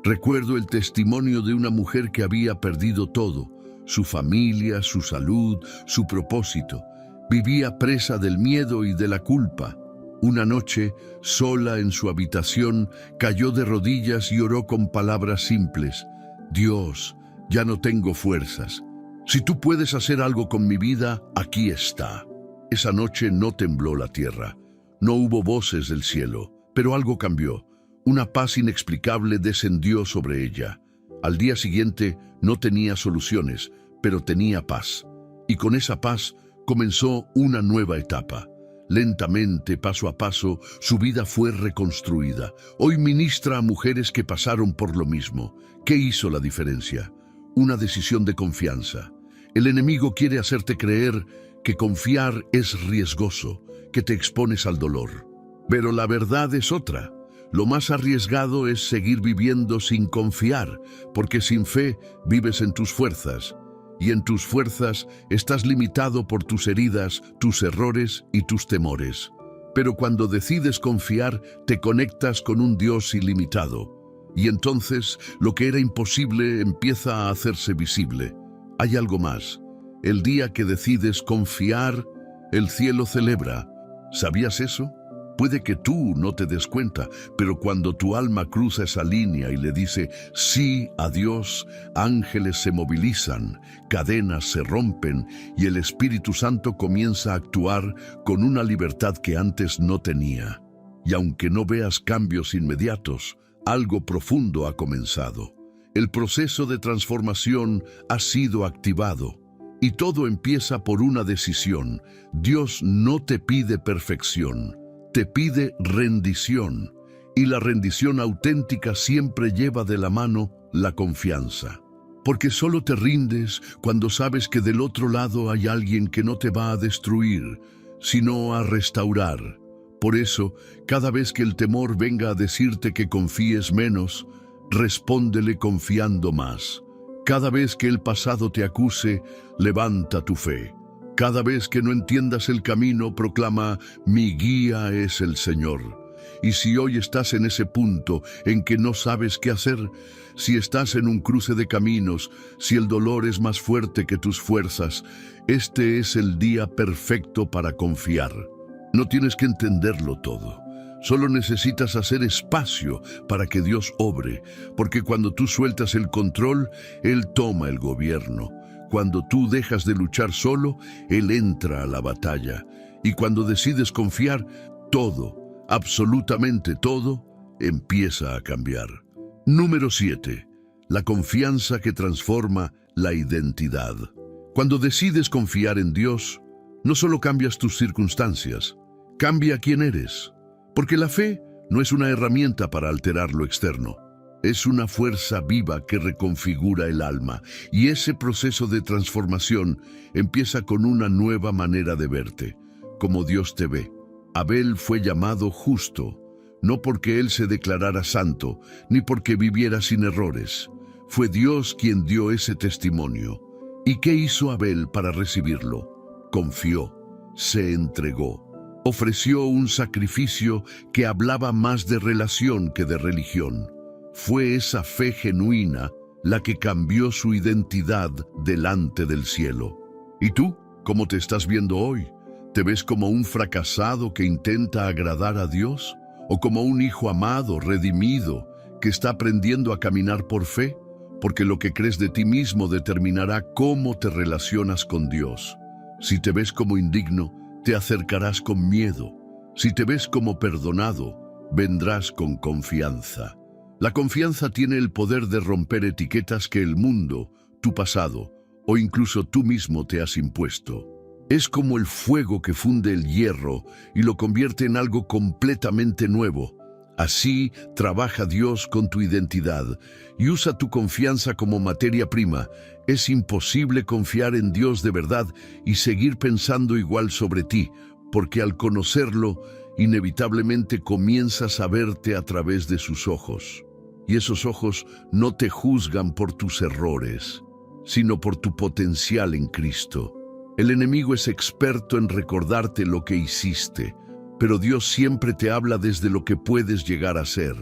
S1: Recuerdo el testimonio de una mujer que había perdido todo: su familia, su salud, su propósito. Vivía presa del miedo y de la culpa. Una noche, sola en su habitación, cayó de rodillas y oró con palabras simples: Dios, ya no tengo fuerzas. Si tú puedes hacer algo con mi vida, aquí está. Esa noche no tembló la tierra, no hubo voces del cielo, pero algo cambió. Una paz inexplicable descendió sobre ella. Al día siguiente no tenía soluciones, pero tenía paz. Y con esa paz comenzó una nueva etapa. Lentamente, paso a paso, su vida fue reconstruida. Hoy ministra a mujeres que pasaron por lo mismo. ¿Qué hizo la diferencia? Una decisión de confianza. El enemigo quiere hacerte creer que confiar es riesgoso, que te expones al dolor. Pero la verdad es otra. Lo más arriesgado es seguir viviendo sin confiar, porque sin fe vives en tus fuerzas. Y en tus fuerzas estás limitado por tus heridas, tus errores y tus temores. Pero cuando decides confiar, te conectas con un Dios ilimitado. Y entonces, lo que era imposible empieza a hacerse visible. Hay algo más. El día que decides confiar, el cielo celebra. ¿Sabías eso? Puede que tú no te des cuenta, pero cuando tu alma cruza esa línea y le dice sí a Dios, ángeles se movilizan, cadenas se rompen y el Espíritu Santo comienza a actuar con una libertad que antes no tenía. Y aunque no veas cambios inmediatos, algo profundo ha comenzado. El proceso de transformación ha sido activado. Y todo empieza por una decisión. Dios no te pide perfección. Te pide rendición, y la rendición auténtica siempre lleva de la mano la confianza. Porque solo te rindes cuando sabes que del otro lado hay alguien que no te va a destruir, sino a restaurar. Por eso, cada vez que el temor venga a decirte que confíes menos, respóndele confiando más. Cada vez que el pasado te acuse, levanta tu fe. Cada vez que no entiendas el camino, proclama: mi guía es el Señor. Y si hoy estás en ese punto en que no sabes qué hacer, si estás en un cruce de caminos, si el dolor es más fuerte que tus fuerzas, este es el día perfecto para confiar. No tienes que entenderlo todo. Solo necesitas hacer espacio para que Dios obre, porque cuando tú sueltas el control, Él toma el gobierno. Cuando tú dejas de luchar solo, Él entra a la batalla. Y cuando decides confiar, todo, absolutamente todo, empieza a cambiar. Número 7. La confianza que transforma la identidad. Cuando decides confiar en Dios, no solo cambias tus circunstancias, cambia quién eres. Porque la fe no es una herramienta para alterar lo externo. Es una fuerza viva que reconfigura el alma, y ese proceso de transformación empieza con una nueva manera de verte, como Dios te ve. Abel fue llamado justo, no porque él se declarara santo, ni porque viviera sin errores. Fue Dios quien dio ese testimonio. ¿Y qué hizo Abel para recibirlo? Confió, se entregó, ofreció un sacrificio que hablaba más de relación que de religión. Fue esa fe genuina la que cambió su identidad delante del cielo. ¿Y tú? ¿Cómo te estás viendo hoy? ¿Te ves como un fracasado que intenta agradar a Dios? ¿O como un hijo amado, redimido, que está aprendiendo a caminar por fe? Porque lo que crees de ti mismo determinará cómo te relacionas con Dios. Si te ves como indigno, te acercarás con miedo. Si te ves como perdonado, vendrás con confianza. La confianza tiene el poder de romper etiquetas que el mundo, tu pasado o incluso tú mismo te has impuesto. Es como el fuego que funde el hierro y lo convierte en algo completamente nuevo. Así trabaja Dios con tu identidad y usa tu confianza como materia prima. Es imposible confiar en Dios de verdad y seguir pensando igual sobre ti, porque al conocerlo, inevitablemente comienzas a verte a través de sus ojos. Y esos ojos no te juzgan por tus errores, sino por tu potencial en Cristo. El enemigo es experto en recordarte lo que hiciste, pero Dios siempre te habla desde lo que puedes llegar a ser.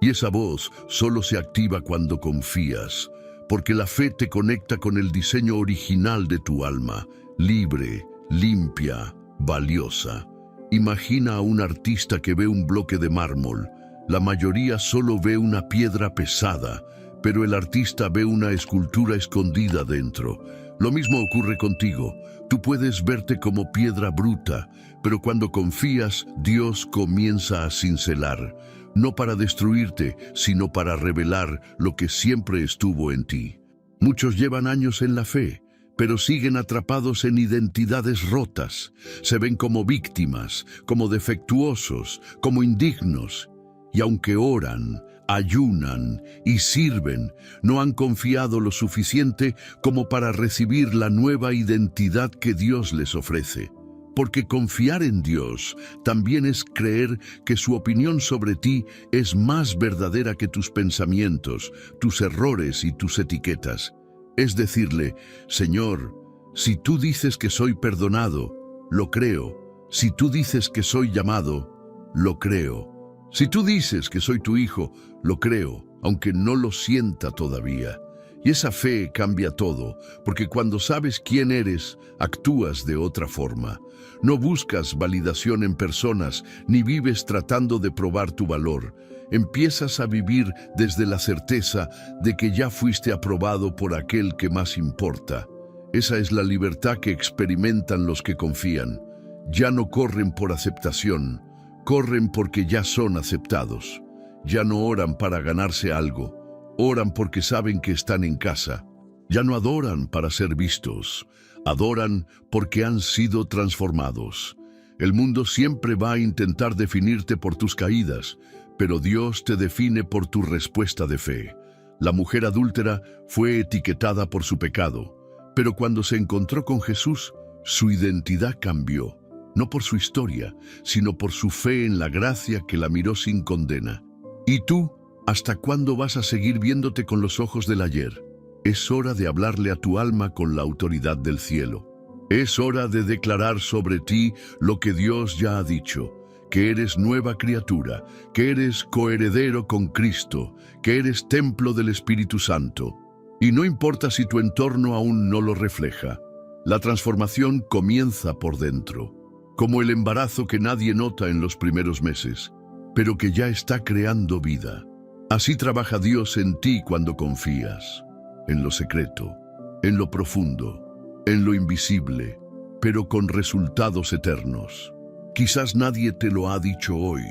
S1: Y esa voz solo se activa cuando confías, porque la fe te conecta con el diseño original de tu alma, libre, limpia, valiosa. Imagina a un artista que ve un bloque de mármol. La mayoría solo ve una piedra pesada, pero el artista ve una escultura escondida dentro. Lo mismo ocurre contigo. Tú puedes verte como piedra bruta, pero cuando confías, Dios comienza a cincelar, no para destruirte, sino para revelar lo que siempre estuvo en ti. Muchos llevan años en la fe, pero siguen atrapados en identidades rotas. Se ven como víctimas, como defectuosos, como indignos. Y aunque oran, ayunan y sirven, no han confiado lo suficiente como para recibir la nueva identidad que Dios les ofrece. Porque confiar en Dios también es creer que su opinión sobre ti es más verdadera que tus pensamientos, tus errores y tus etiquetas. Es decirle, Señor, si tú dices que soy perdonado, lo creo. Si tú dices que soy llamado, lo creo. Si tú dices que soy tu hijo, lo creo, aunque no lo sienta todavía. Y esa fe cambia todo, porque cuando sabes quién eres, actúas de otra forma. No buscas validación en personas, ni vives tratando de probar tu valor. Empiezas a vivir desde la certeza de que ya fuiste aprobado por aquel que más importa. Esa es la libertad que experimentan los que confían. Ya no corren por aceptación, corren porque ya son aceptados. Ya no oran para ganarse algo, oran porque saben que están en casa. Ya no adoran para ser vistos, adoran porque han sido transformados. El mundo siempre va a intentar definirte por tus caídas, pero Dios te define por tu respuesta de fe. La mujer adúltera fue etiquetada por su pecado, pero cuando se encontró con Jesús, su identidad cambió. No por su historia, sino por su fe en la gracia que la miró sin condena. ¿Y tú, hasta cuándo vas a seguir viéndote con los ojos del ayer? Es hora de hablarle a tu alma con la autoridad del cielo. Es hora de declarar sobre ti lo que Dios ya ha dicho, que eres nueva criatura, que eres coheredero con Cristo, que eres templo del Espíritu Santo. Y no importa si tu entorno aún no lo refleja. La transformación comienza por dentro. Como el embarazo que nadie nota en los primeros meses, pero que ya está creando vida. Así trabaja Dios en ti cuando confías, en lo secreto, en lo profundo, en lo invisible, pero con resultados eternos. Quizás nadie te lo ha dicho hoy,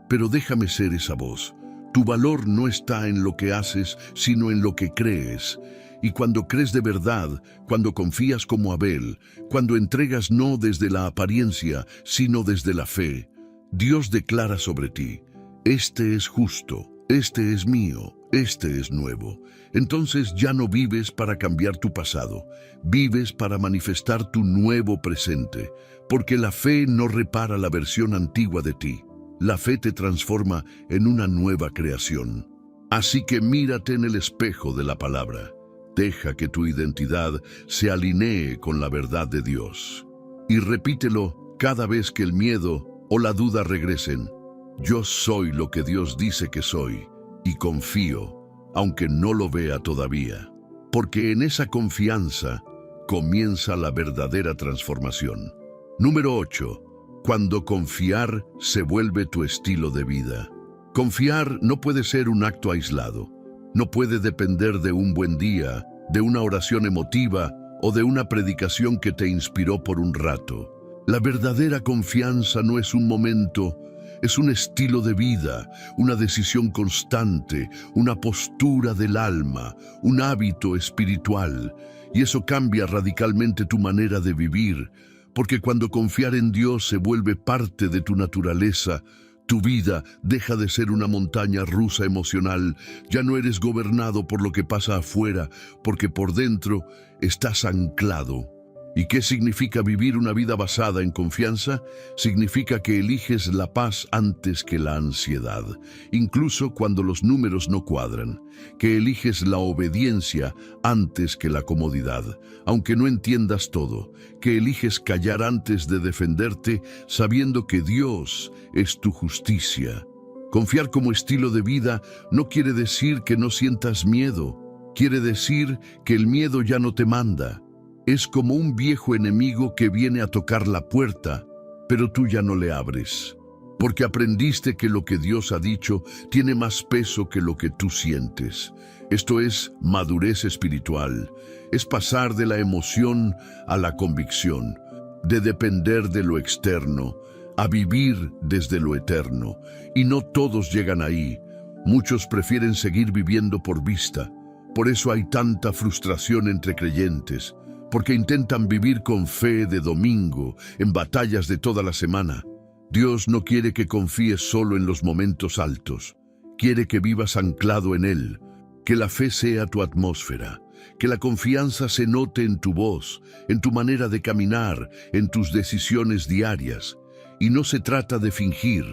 S1: pero déjame ser esa voz. Tu valor no está en lo que haces, sino en lo que crees. Y cuando crees de verdad, cuando confías como Abel, cuando entregas no desde la apariencia, sino desde la fe, Dios declara sobre ti, este es justo, este es mío, este es nuevo. Entonces ya no vives para cambiar tu pasado, vives para manifestar tu nuevo presente, porque la fe no repara la versión antigua de ti. La fe te transforma en una nueva creación. Así que mírate en el espejo de la palabra. Deja que tu identidad se alinee con la verdad de Dios. Y repítelo cada vez que el miedo o la duda regresen. Yo soy lo que Dios dice que soy, y confío, aunque no lo vea todavía. Porque en esa confianza comienza la verdadera transformación. Número 8. Cuando confiar se vuelve tu estilo de vida. Confiar no puede ser un acto aislado. No puede depender de un buen día, de una oración emotiva o de una predicación que te inspiró por un rato. La verdadera confianza no es un momento, es un estilo de vida, una decisión constante, una postura del alma, un hábito espiritual. y eso cambia radicalmente tu manera de vivir, porque cuando confiar en Dios se vuelve parte de tu naturaleza, tu vida deja de ser una montaña rusa emocional. Ya no eres gobernado por lo que pasa afuera, porque por dentro estás anclado. ¿Y qué significa vivir una vida basada en confianza? Significa que eliges la paz antes que la ansiedad, incluso cuando los números no cuadran, que eliges la obediencia antes que la comodidad, aunque no entiendas todo, que eliges callar antes de defenderte, sabiendo que Dios es tu justicia. Confiar como estilo de vida no quiere decir que no sientas miedo, quiere decir que el miedo ya no te manda. Es como un viejo enemigo que viene a tocar la puerta, pero tú ya no le abres, porque aprendiste que lo que Dios ha dicho tiene más peso que lo que tú sientes. Esto es madurez espiritual, es pasar de la emoción a la convicción, de depender de lo externo, a vivir desde lo eterno. Y no todos llegan ahí, muchos prefieren seguir viviendo por vista. Por eso hay tanta frustración entre creyentes, porque intentan vivir con fe de domingo, en batallas de toda la semana. Dios no quiere que confíes solo en los momentos altos, quiere que vivas anclado en Él, que la fe sea tu atmósfera, que la confianza se note en tu voz, en tu manera de caminar, en tus decisiones diarias. Y no se trata de fingir,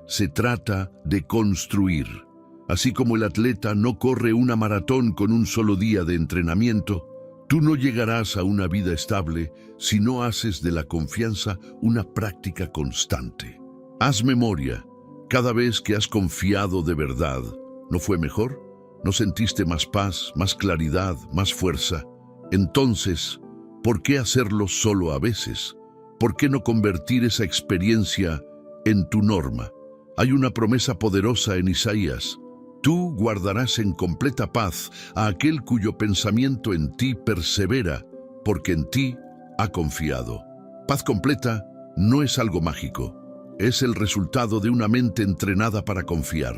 S1: se trata de construir. Así como el atleta no corre una maratón con un solo día de entrenamiento, tú no llegarás a una vida estable si no haces de la confianza una práctica constante. Haz memoria. Cada vez que has confiado de verdad, ¿no fue mejor? ¿No sentiste más paz, más claridad, más fuerza? Entonces, ¿por qué hacerlo solo a veces? ¿Por qué no convertir esa experiencia en tu norma? Hay una promesa poderosa en Isaías. Tú guardarás en completa paz a aquel cuyo pensamiento en ti persevera, porque en ti ha confiado. Paz completa no es algo mágico, es el resultado de una mente entrenada para confiar.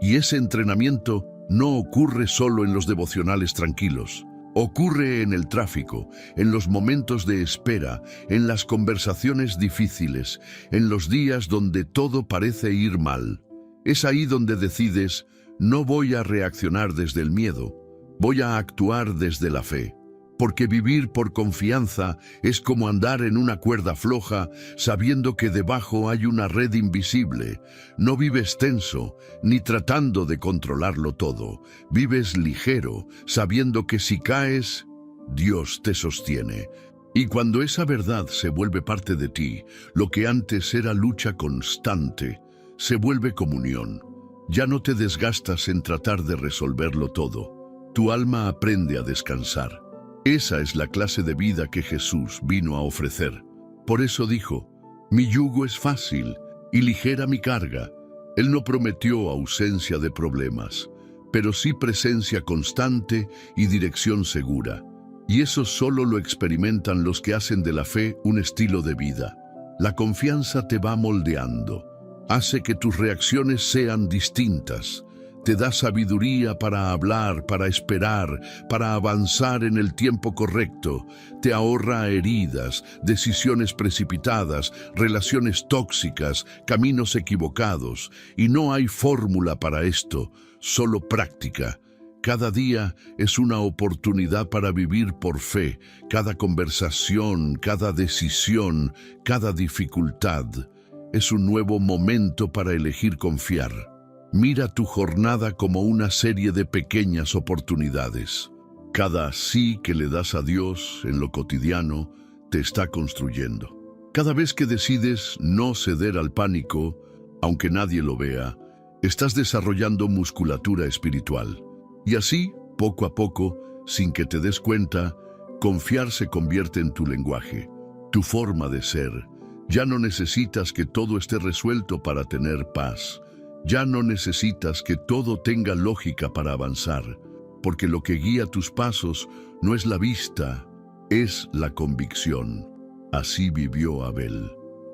S1: Y ese entrenamiento no ocurre solo en los devocionales tranquilos. Ocurre en el tráfico, en los momentos de espera, en las conversaciones difíciles, en los días donde todo parece ir mal. Es ahí donde decides: no voy a reaccionar desde el miedo, voy a actuar desde la fe. Porque vivir por confianza es como andar en una cuerda floja, sabiendo que debajo hay una red invisible. No vives tenso, ni tratando de controlarlo todo. Vives ligero, sabiendo que si caes, Dios te sostiene. Y cuando esa verdad se vuelve parte de ti, lo que antes era lucha constante, se vuelve comunión. Ya no te desgastas en tratar de resolverlo todo. Tu alma aprende a descansar. Esa es la clase de vida que Jesús vino a ofrecer. Por eso dijo: mi yugo es fácil y ligera mi carga. Él no prometió ausencia de problemas, pero sí presencia constante y dirección segura. Y eso solo lo experimentan los que hacen de la fe un estilo de vida. La confianza te va moldeando. Hace que tus reacciones sean distintas. Te da sabiduría para hablar, para esperar, para avanzar en el tiempo correcto. Te ahorra heridas, decisiones precipitadas, relaciones tóxicas, caminos equivocados. Y no hay fórmula para esto, solo práctica. Cada día es una oportunidad para vivir por fe. Cada conversación, cada decisión, cada dificultad es un nuevo momento para elegir confiar. Mira tu jornada como una serie de pequeñas oportunidades. Cada sí que le das a Dios en lo cotidiano te está construyendo. Cada vez que decides no ceder al pánico, aunque nadie lo vea, estás desarrollando musculatura espiritual. Y así, poco a poco, sin que te des cuenta, confiar se convierte en tu lenguaje, tu forma de ser. Ya no necesitas que todo esté resuelto para tener paz. Ya no necesitas que todo tenga lógica para avanzar, porque lo que guía tus pasos no es la vista, es la convicción. Así vivió Abel.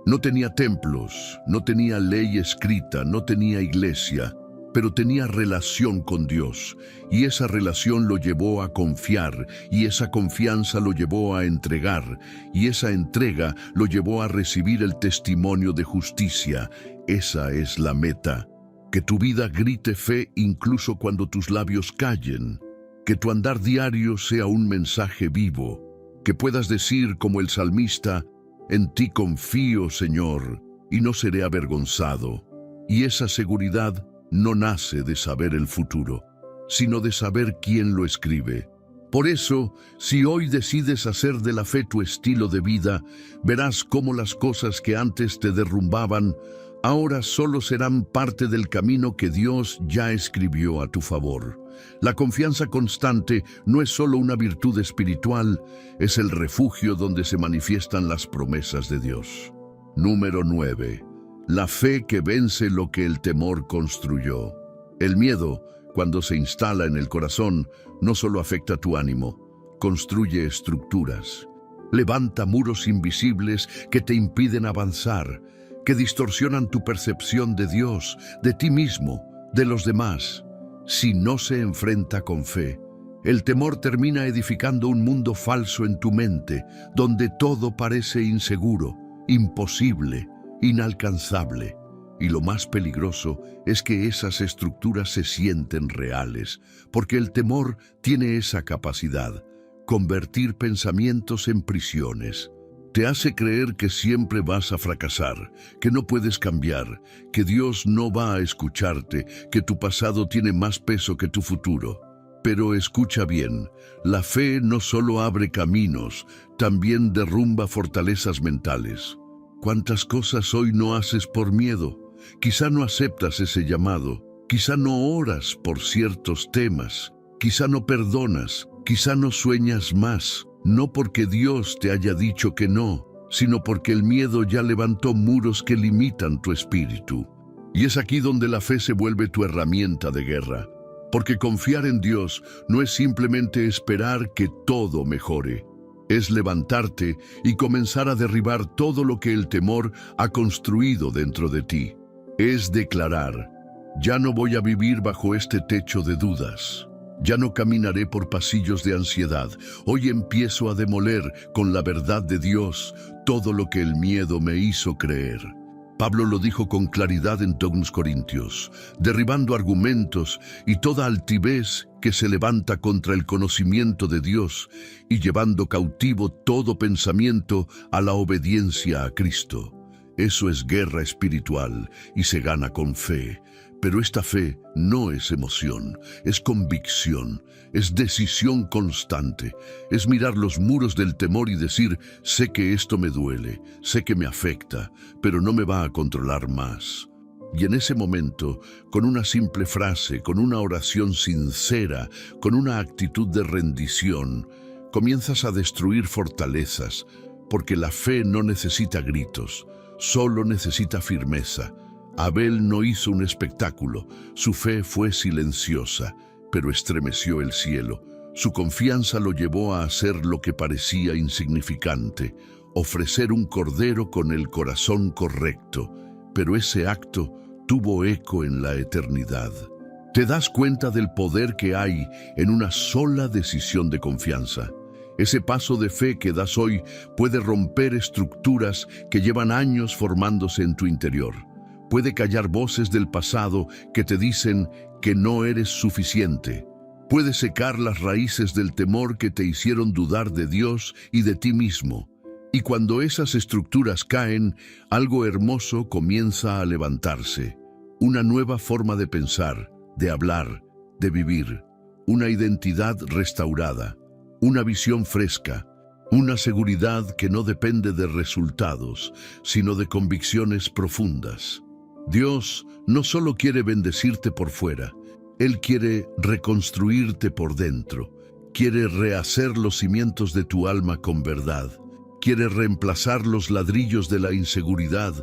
S1: No tenía templos, no tenía ley escrita, no tenía iglesia, pero tenía relación con Dios, y esa relación lo llevó a confiar, y esa confianza lo llevó a entregar, y esa entrega lo llevó a recibir el testimonio de justicia. Esa es la meta. Que tu vida grite fe incluso cuando tus labios callen. Que tu andar diario sea un mensaje vivo. Que puedas decir como el salmista: en ti confío, Señor, y no seré avergonzado. Y esa seguridad no nace de saber el futuro, sino de saber quién lo escribe. Por eso, si hoy decides hacer de la fe tu estilo de vida, verás cómo las cosas que antes te derrumbaban, ahora solo serán parte del camino que Dios ya escribió a tu favor. La confianza constante no es solo una virtud espiritual, es el refugio donde se manifiestan las promesas de Dios. Número 9. La fe que vence lo que el temor construyó. El miedo, cuando se instala en el corazón, no solo afecta tu ánimo, construye estructuras. Levanta muros invisibles que te impiden avanzar, que distorsionan tu percepción de Dios, de ti mismo, de los demás. Si no se enfrenta con fe, el temor termina edificando un mundo falso en tu mente, donde todo parece inseguro, imposible, inalcanzable. Y lo más peligroso es que esas estructuras se sienten reales, porque el temor tiene esa capacidad, convertir pensamientos en prisiones. Te hace creer que siempre vas a fracasar, que no puedes cambiar, que Dios no va a escucharte, que tu pasado tiene más peso que tu futuro. Pero escucha bien, la fe no solo abre caminos, también derrumba fortalezas mentales. ¿Cuántas cosas hoy no haces por miedo? Quizá no aceptas ese llamado, quizá no oras por ciertos temas, quizá no perdonas, quizá no sueñas más, no porque Dios te haya dicho que no, sino porque el miedo ya levantó muros que limitan tu espíritu. Y es aquí donde la fe se vuelve tu herramienta de guerra, porque confiar en Dios no es simplemente esperar que todo mejore. Es levantarte y comenzar a derribar todo lo que el temor ha construido dentro de ti. Es declarar: ya no voy a vivir bajo este techo de dudas. Ya no caminaré por pasillos de ansiedad. Hoy empiezo a demoler con la verdad de Dios todo lo que el miedo me hizo creer. Pablo lo dijo con claridad en 2 Corintios, derribando argumentos y toda altivez que se levanta contra el conocimiento de Dios y llevando cautivo todo pensamiento a la obediencia a Cristo. Eso es guerra espiritual y se gana con fe. Pero esta fe no es emoción, es convicción, es decisión constante, es mirar los muros del temor y decir: sé que esto me duele, sé que me afecta, pero no me va a controlar más. Y en ese momento, con una simple frase, con una oración sincera, con una actitud de rendición, comienzas a destruir fortalezas, porque la fe no necesita gritos, solo necesita firmeza. Abel no hizo un espectáculo, su fe fue silenciosa, pero estremeció el cielo. Su confianza lo llevó a hacer lo que parecía insignificante, ofrecer un cordero con el corazón correcto, pero ese acto tuvo eco en la eternidad. ¿Te das cuenta del poder que hay en una sola decisión de confianza? Ese paso de fe que das hoy puede romper estructuras que llevan años formándose en tu interior. Puede callar voces del pasado que te dicen que no eres suficiente. Puede secar las raíces del temor que te hicieron dudar de Dios y de ti mismo. Y cuando esas estructuras caen, algo hermoso comienza a levantarse. Una nueva forma de pensar, de hablar, de vivir. Una identidad restaurada. Una visión fresca. Una seguridad que no depende de resultados, sino de convicciones profundas. Dios no solo quiere bendecirte por fuera, Él quiere reconstruirte por dentro, quiere rehacer los cimientos de tu alma con verdad, quiere reemplazar los ladrillos de la inseguridad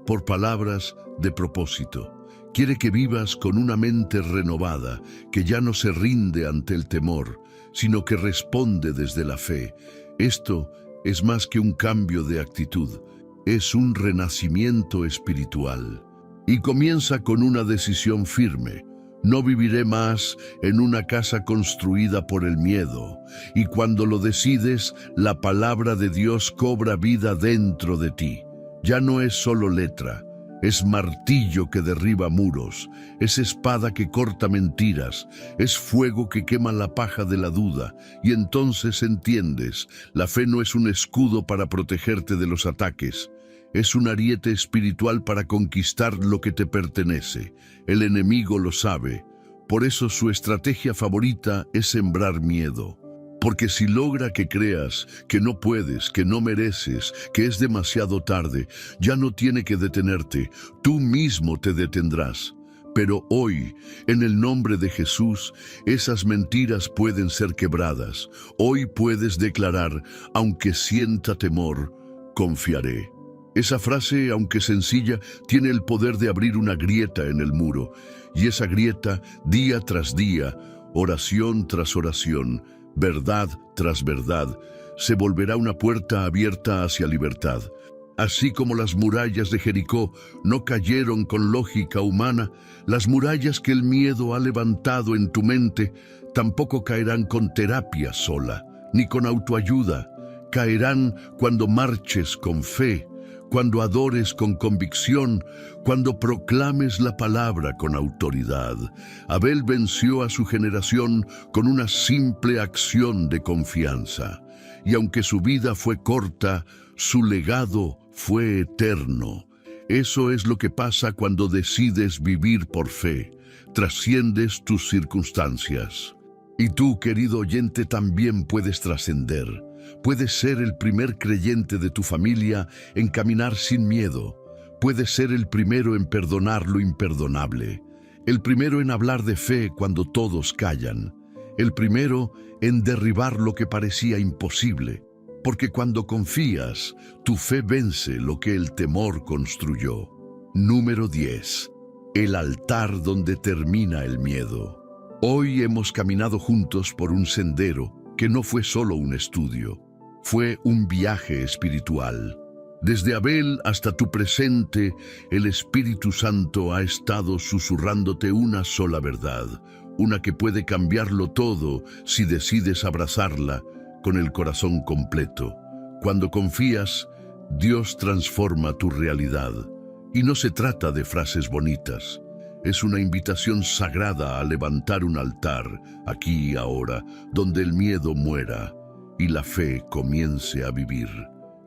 S1: por palabras de propósito. Quiere que vivas con una mente renovada, que ya no se rinde ante el temor, sino que responde desde la fe. Esto es más que un cambio de actitud, es un renacimiento espiritual. Y comienza con una decisión firme. No viviré más en una casa construida por el miedo. Y cuando lo decides, la palabra de Dios cobra vida dentro de ti. Ya no es solo letra, es martillo que derriba muros, es espada que corta mentiras, es fuego que quema la paja de la duda. Y entonces entiendes, la fe no es un escudo para protegerte de los ataques. Es un ariete espiritual para conquistar lo que te pertenece. El enemigo lo sabe. Por eso su estrategia favorita es sembrar miedo. Porque si logra que creas que no puedes, que no mereces, que es demasiado tarde, ya no tiene que detenerte. Tú mismo te detendrás. Pero hoy, en el nombre de Jesús, esas mentiras pueden ser quebradas. Hoy puedes declarar, aunque sienta temor, confiaré. Esa frase, aunque sencilla, tiene el poder de abrir una grieta en el muro. Y esa grieta, día tras día, oración tras oración, verdad tras verdad, se volverá una puerta abierta hacia libertad. Así como las murallas de Jericó no cayeron con lógica humana, las murallas que el miedo ha levantado en tu mente tampoco caerán con terapia sola, ni con autoayuda. Caerán cuando marches con fe, cuando adores con convicción, cuando proclames la palabra con autoridad. Abel venció a su generación con una simple acción de confianza. Y aunque su vida fue corta, su legado fue eterno. Eso es lo que pasa cuando decides vivir por fe. Trasciendes tus circunstancias. Y tú, querido oyente, también puedes trascender. Puedes ser el primer creyente de tu familia en caminar sin miedo. Puedes ser el primero en perdonar lo imperdonable. El primero en hablar de fe cuando todos callan. El primero en derribar lo que parecía imposible. Porque cuando confías, tu fe vence lo que el temor construyó. Número 10. El altar donde termina el miedo. Hoy hemos caminado juntos por un sendero que no fue solo un estudio, fue un viaje espiritual. Desde Abel hasta tu presente, el Espíritu Santo ha estado susurrándote una sola verdad, una que puede cambiarlo todo si decides abrazarla con el corazón completo. Cuando confías, Dios transforma tu realidad. Y no se trata de frases bonitas. Es una invitación sagrada a levantar un altar, aquí y ahora, donde el miedo muera y la fe comience a vivir.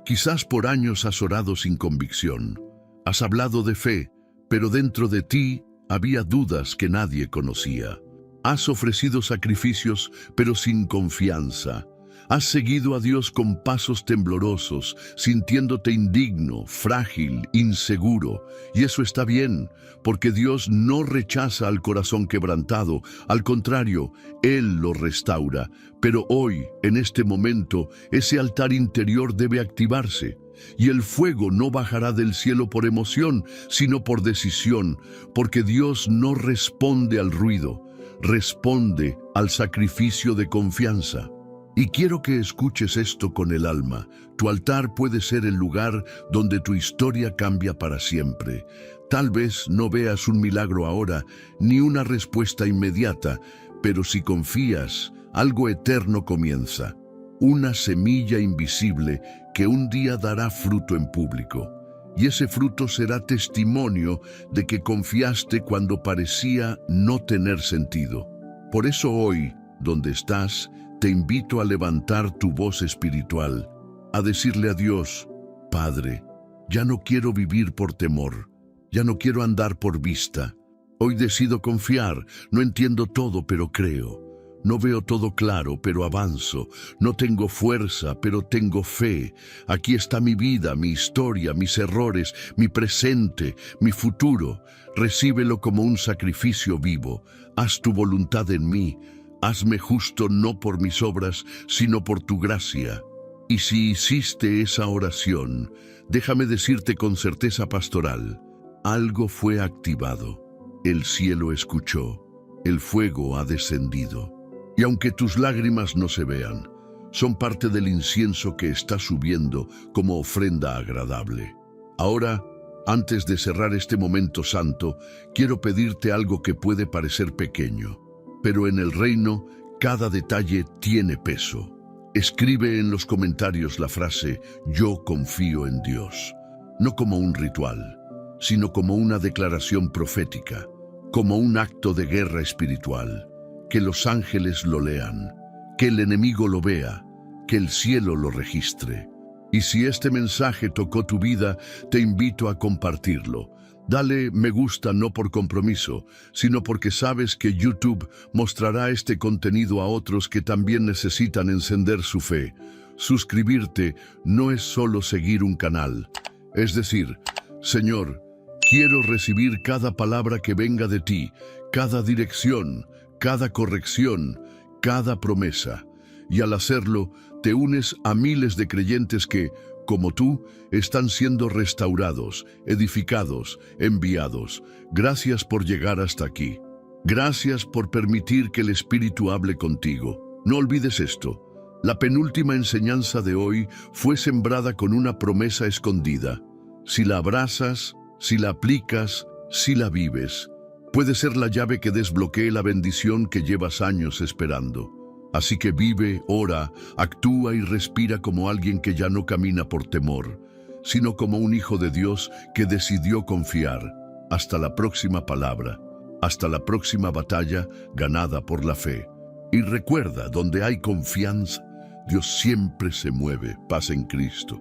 S1: Quizás por años has orado sin convicción. Has hablado de fe, pero dentro de ti había dudas que nadie conocía. Has ofrecido sacrificios, pero sin confianza. Has seguido a Dios con pasos temblorosos, sintiéndote indigno, frágil, inseguro. Y eso está bien, porque Dios no rechaza al corazón quebrantado. Al contrario, Él lo restaura. Pero hoy, en este momento, ese altar interior debe activarse. Y el fuego no bajará del cielo por emoción, sino por decisión, porque Dios no responde al ruido, responde al sacrificio de confianza. Y quiero que escuches esto con el alma. Tu altar puede ser el lugar donde tu historia cambia para siempre. Tal vez no veas un milagro ahora, ni una respuesta inmediata, pero si confías, algo eterno comienza. Una semilla invisible que un día dará fruto en público. Y ese fruto será testimonio de que confiaste cuando parecía no tener sentido. Por eso hoy, donde estás, te invito a levantar tu voz espiritual, a decirle a Dios: Padre, ya no quiero vivir por temor, ya no quiero andar por vista. Hoy decido confiar, no entiendo todo, pero creo. No veo todo claro, pero avanzo. No tengo fuerza, pero tengo fe. Aquí está mi vida, mi historia, mis errores, mi presente, mi futuro. Recíbelo como un sacrificio vivo. Haz tu voluntad en mí. Hazme justo no por mis obras, sino por tu gracia. Y si hiciste esa oración, déjame decirte con certeza pastoral, algo fue activado. El cielo escuchó, el fuego ha descendido. Y aunque tus lágrimas no se vean, son parte del incienso que está subiendo como ofrenda agradable. Ahora, Antes de cerrar este momento santo, quiero pedirte algo que puede parecer pequeño, pero en el reino cada detalle tiene peso. Escribe en los comentarios la frase "Yo confío en Dios", no como un ritual, sino como una declaración profética, como un acto de guerra espiritual. Que los ángeles lo lean, que el enemigo lo vea, que el cielo lo registre. Y si este mensaje tocó tu vida, te invito a compartirlo. Dale me gusta no por compromiso, sino porque sabes que YouTube mostrará este contenido a otros que también necesitan encender su fe. Suscribirte no es solo seguir un canal. Es decir, Señor, quiero recibir cada palabra que venga de ti, cada dirección, cada corrección, cada promesa. Y al hacerlo, te unes a miles de creyentes que, como tú, están siendo restaurados, edificados, enviados. Gracias por llegar hasta aquí. Gracias por permitir que el Espíritu hable contigo. No olvides esto. La penúltima enseñanza de hoy fue sembrada con una promesa escondida. Si la abrazas, si la aplicas, si la vives, puede ser la llave que desbloquee la bendición que llevas años esperando. Así que vive, ora, actúa y respira como alguien que ya no camina por temor, sino como un hijo de Dios que decidió confiar. Hasta la próxima palabra, hasta la próxima batalla ganada por la fe. Y recuerda, donde hay confianza, Dios siempre se mueve. Paz en Cristo.